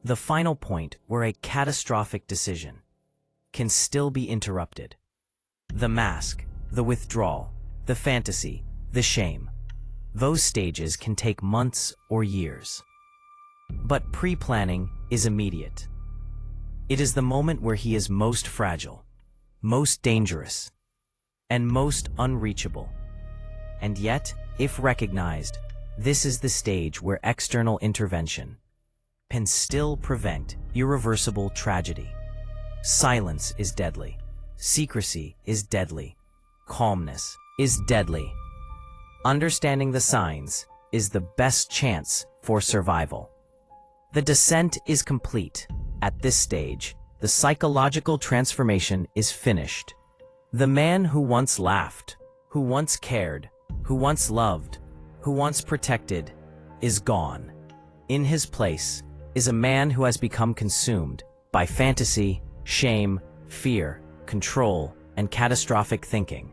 S1: The final point where a catastrophic decision can still be interrupted. The mask, the withdrawal, the fantasy, the shame. Those stages can take months or years. But pre-planning is immediate. It is the moment where he is most fragile, most dangerous, and most unreachable. And yet, if recognized, this is the stage where external intervention can still prevent irreversible tragedy. Silence is deadly. Secrecy is deadly. Calmness is deadly. Understanding the signs is the best chance for survival. The descent is complete. At this stage, the psychological transformation is finished. The man who once laughed, who once cared, who once loved, who once protected, is gone. In his place is a man who has become consumed by fantasy, shame, fear, control, and catastrophic thinking.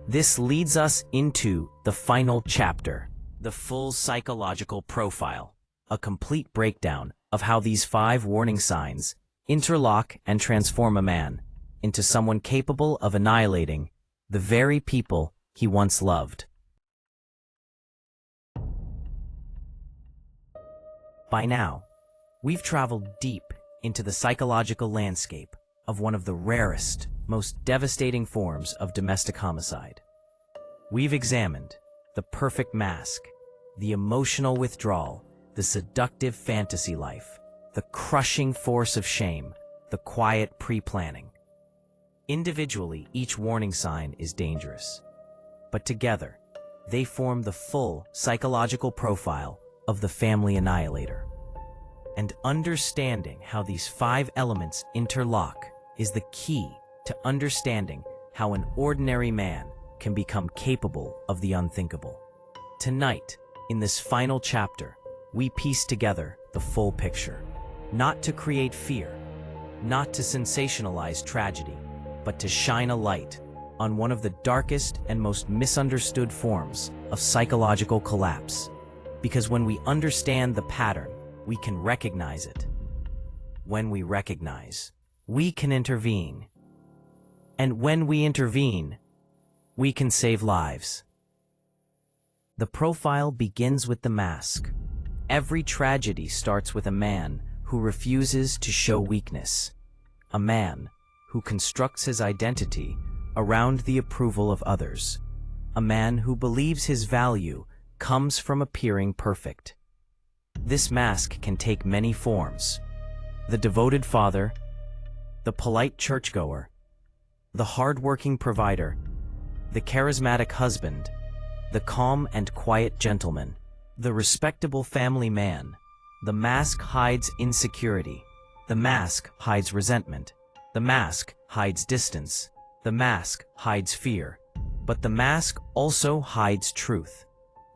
S1: This leads us into the final chapter, the full psychological profile, a complete breakdown of how these 5 warning signs interlock and transform a man into someone capable of annihilating the very people he once loved. By now, we've traveled deep into the psychological landscape of one of the rarest, most devastating forms of domestic homicide. We've examined the perfect mask, the emotional withdrawal, the seductive fantasy life, the crushing force of shame, the quiet pre-planning. Individually, each warning sign is dangerous, but together, they form the full psychological profile of the family annihilator. And understanding how these 5 elements interlock is the key to understanding how an ordinary man can become capable of the unthinkable. Tonight, in this final chapter, we piece together the full picture, not to create fear, not to sensationalize tragedy, but to shine a light on one of the darkest and most misunderstood forms of psychological collapse. Because when we understand the pattern, we can recognize it. When we recognize, we can intervene. And when we intervene, we can save lives. The profile begins with the mask. Every tragedy starts with a man who refuses to show weakness. A man who constructs his identity around the approval of others. A man who believes his value comes from appearing perfect. This mask can take many forms: the devoted father, the polite churchgoer, the hard-working provider, the charismatic husband, the calm and quiet gentleman, the respectable family man. The mask hides insecurity. The mask hides resentment. The mask hides distance. The mask hides fear. But the mask also hides truth.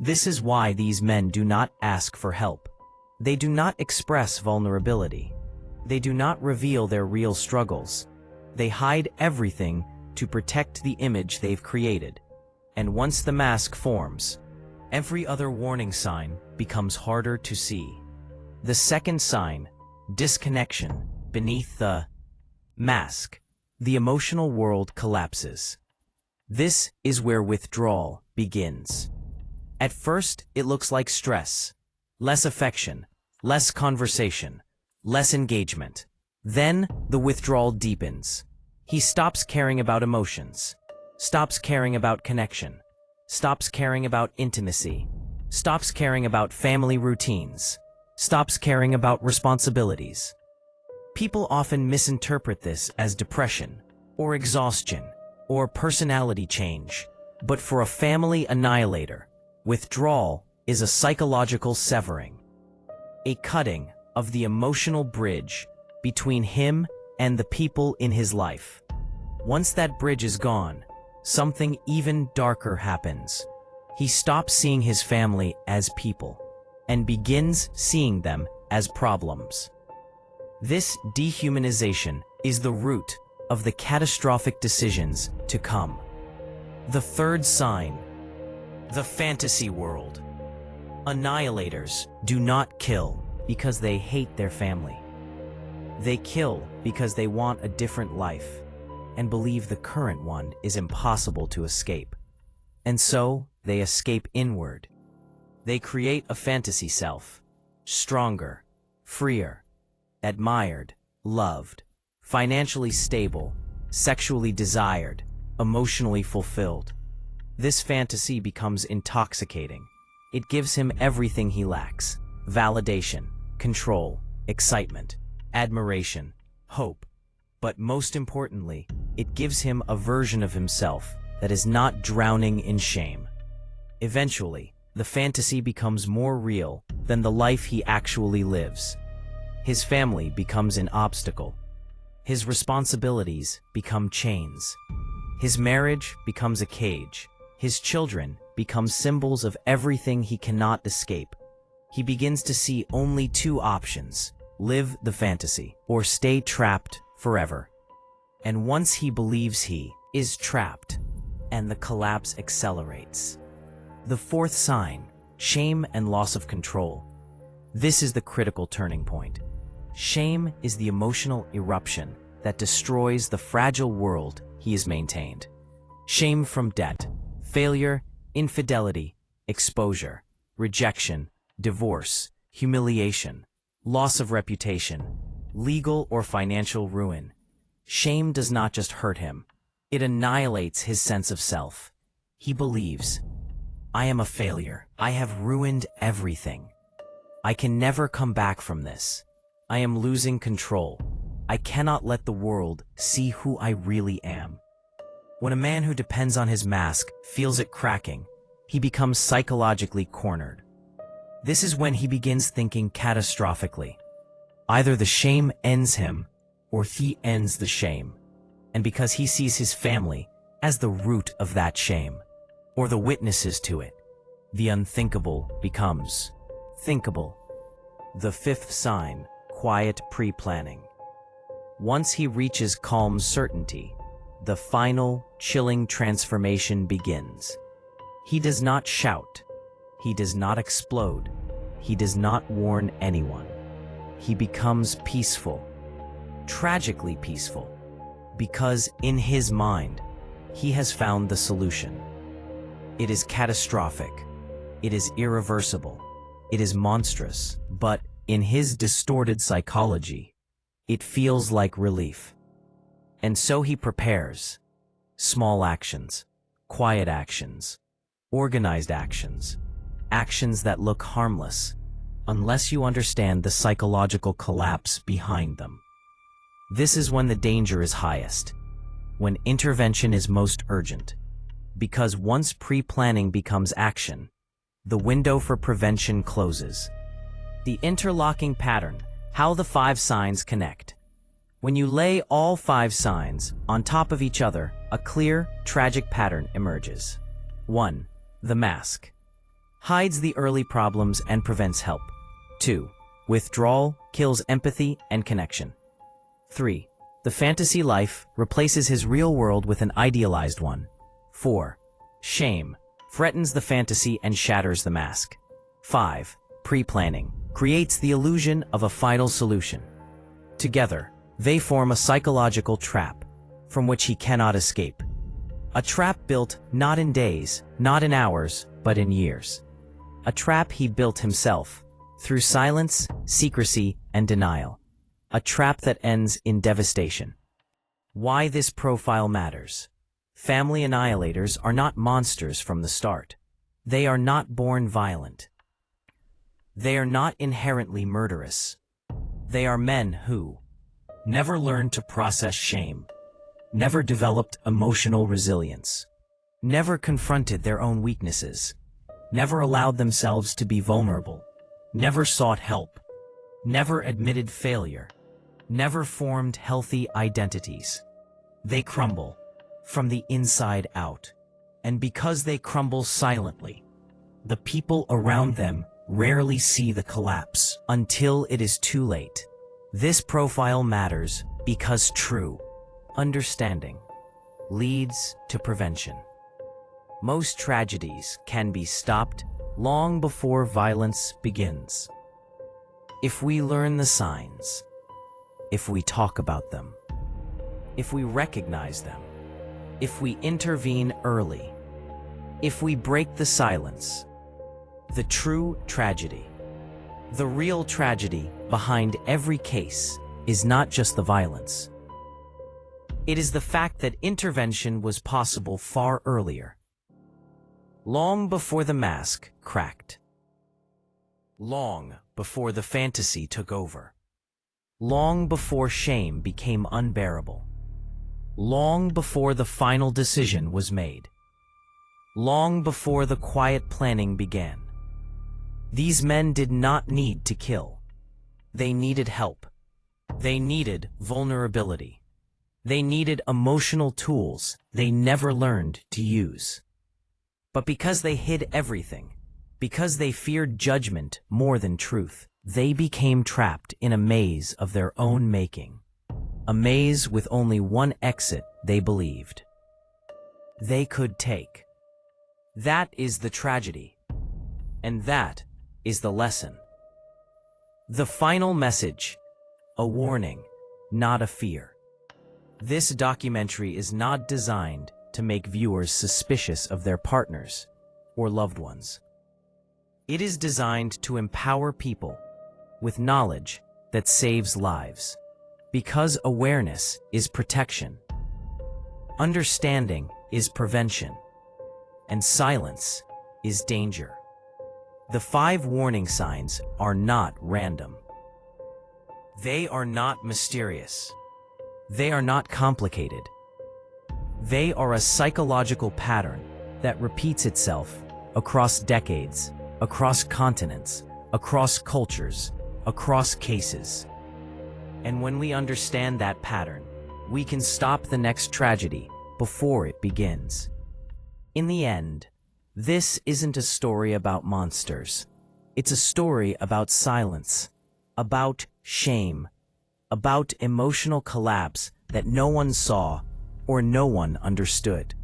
S1: This is why these men do not ask for help. They do not express vulnerability. They do not reveal their real struggles. They hide everything to protect the image they've created. And once the mask forms, every other warning sign becomes harder to see. The second sign, disconnection, beneath the mask, the emotional world collapses. This is where withdrawal begins. At first, it looks like stress, less affection, less conversation, less engagement. Then, the withdrawal deepens. He stops caring about emotions, stops caring about connection, stops caring about intimacy, stops caring about family routines, stops caring about responsibilities. People often misinterpret this as depression, or exhaustion, or personality change. But for a family annihilator, withdrawal is a psychological severing, a cutting of the emotional bridge between him and the people in his life. Once that bridge is gone, something even darker happens. He stops seeing his family as people and begins seeing them as problems. This dehumanization is the root of the catastrophic decisions to come. The third sign, the fantasy world. Annihilators do not kill because they hate their family. They kill because they want a different life and believe the current one is impossible to escape. And so they escape inward. They create a fantasy self, stronger, freer, admired, loved, financially stable, sexually desired, emotionally fulfilled. This fantasy becomes intoxicating. It gives him everything he lacks: validation, control, excitement, admiration, hope. But most importantly, it gives him a version of himself that is not drowning in shame. Eventually, the fantasy becomes more real than the life he actually lives. His family becomes an obstacle. His responsibilities become chains. His marriage becomes a cage. His children become symbols of everything he cannot escape. He begins to see only two options: live the fantasy or stay trapped forever. And once he believes he is trapped, and the collapse accelerates. The fourth sign: shame and loss of control. This is the critical turning point. Shame is the emotional eruption that destroys the fragile world he has maintained. Shame from debt, failure, infidelity, exposure, rejection, divorce, humiliation, loss of reputation, legal or financial ruin. Shame does not just hurt him, it annihilates his sense of self. He believes, "I am a failure. I have ruined everything. I can never come back from this. I am losing control. I cannot let the world see who I really am." When a man who depends on his mask feels it cracking, he becomes psychologically cornered. This is when he begins thinking catastrophically. Either the shame ends him, or he ends the shame. And because he sees his family as the root of that shame, or the witnesses to it, the unthinkable becomes thinkable. The fifth sign: quiet pre-planning. Once he reaches calm certainty, the final, chilling transformation begins. He does not shout. He does not explode. He does not warn anyone. He becomes peaceful, tragically peaceful, because in his mind, he has found the solution. It is catastrophic. It is irreversible. It is monstrous, but in his distorted psychology, it feels like relief. And so he prepares. Small actions, quiet actions, organized actions, actions that look harmless, unless you understand the psychological collapse behind them. This is when the danger is highest, when intervention is most urgent, because once pre-planning becomes action, the window for prevention closes. The interlocking pattern: how the 5 signs connect. When you lay all 5 signs on top of each other, a clear, tragic pattern emerges. 1. The mask hides the early problems and prevents help. 2. Withdrawal kills empathy and connection. 3. The fantasy life replaces his real world with an idealized one. 4. Shame threatens the fantasy and shatters the mask. 5. Pre-planning creates the illusion of a final solution. Together, they form a psychological trap from which he cannot escape. A trap built not in days, not in hours, but in years. A trap he built himself, through silence, secrecy, and denial. A trap that ends in devastation. Why this profile matters. Family annihilators are not monsters from the start. They are not born violent. They are not inherently murderous. They are men who never learned to process shame, never developed emotional resilience, never confronted their own weaknesses, never allowed themselves to be vulnerable, never sought help, never admitted failure, never formed healthy identities. They crumble from the inside out. And because they crumble silently, the people around them rarely see the collapse until it is too late. This profile matters because true understanding leads to prevention. Most tragedies can be stopped long before violence begins. If we learn the signs, if we talk about them, if we recognize them, if we intervene early, if we break the silence, the true tragedy The real tragedy behind every case is not just the violence. It is the fact that intervention was possible far earlier, long before the mask cracked, long before the fantasy took over, long before shame became unbearable, long before the final decision was made, long before the quiet planning began. These men did not need to kill. They needed help. They needed vulnerability. They needed emotional tools they never learned to use. But because they hid everything, because they feared judgment more than truth, they became trapped in a maze of their own making. A maze with only one exit they believed they could take. That is the tragedy. And that is the lesson. The final message, a warning, not a fear. This documentary is not designed to make viewers suspicious of their partners or loved ones. It is designed to empower people with knowledge that saves lives, because awareness is protection, understanding is prevention, and silence is danger. The 5 warning signs are not random. They are not mysterious. They are not complicated. They are a psychological pattern that repeats itself across decades, across continents, across cultures, across cases. And when we understand that pattern, we can stop the next tragedy before it begins. In the end, this isn't a story about monsters. It's a story about silence, about shame, about emotional collapse that no one saw or no one understood.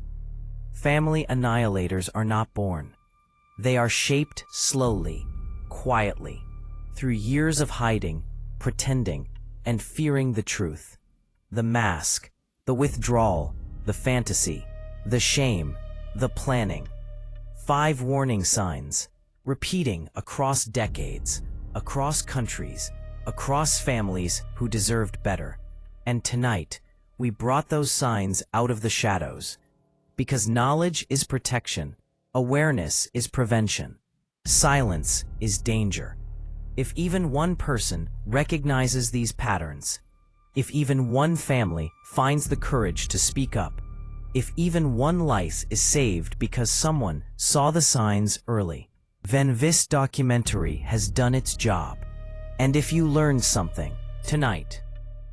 S1: Family annihilators are not born. They are shaped slowly, quietly, through years of hiding, pretending, and fearing the truth. The mask, the withdrawal, the fantasy, the shame, the planning. 5 warning signs, repeating across decades, across countries, across families who deserved better. And tonight, we brought those signs out of the shadows. Because knowledge is protection, awareness is prevention, silence is danger. If even one person recognizes these patterns, if even one family finds the courage to speak up, if even one life is saved because someone saw the signs early, then this documentary has done its job. And if you learned something tonight,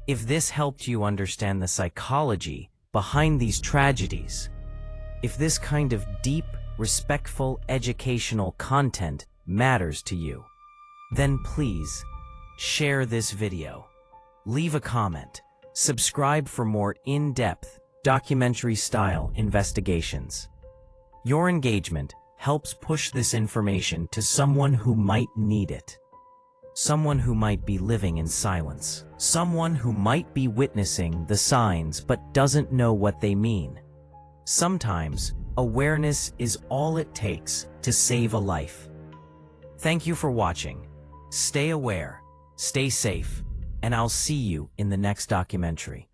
S1: if this helped you understand the psychology behind these tragedies, if this kind of deep, respectful, educational content matters to you, then please share this video, leave a comment, subscribe for more in-depth, documentary-style investigations. Your engagement helps push this information to someone who might need it. Someone who might be living in silence. Someone who might be witnessing the signs but doesn't know what they mean. Sometimes, awareness is all it takes to save a life. Thank you for watching. Stay aware, stay safe, and I'll see you in the next documentary.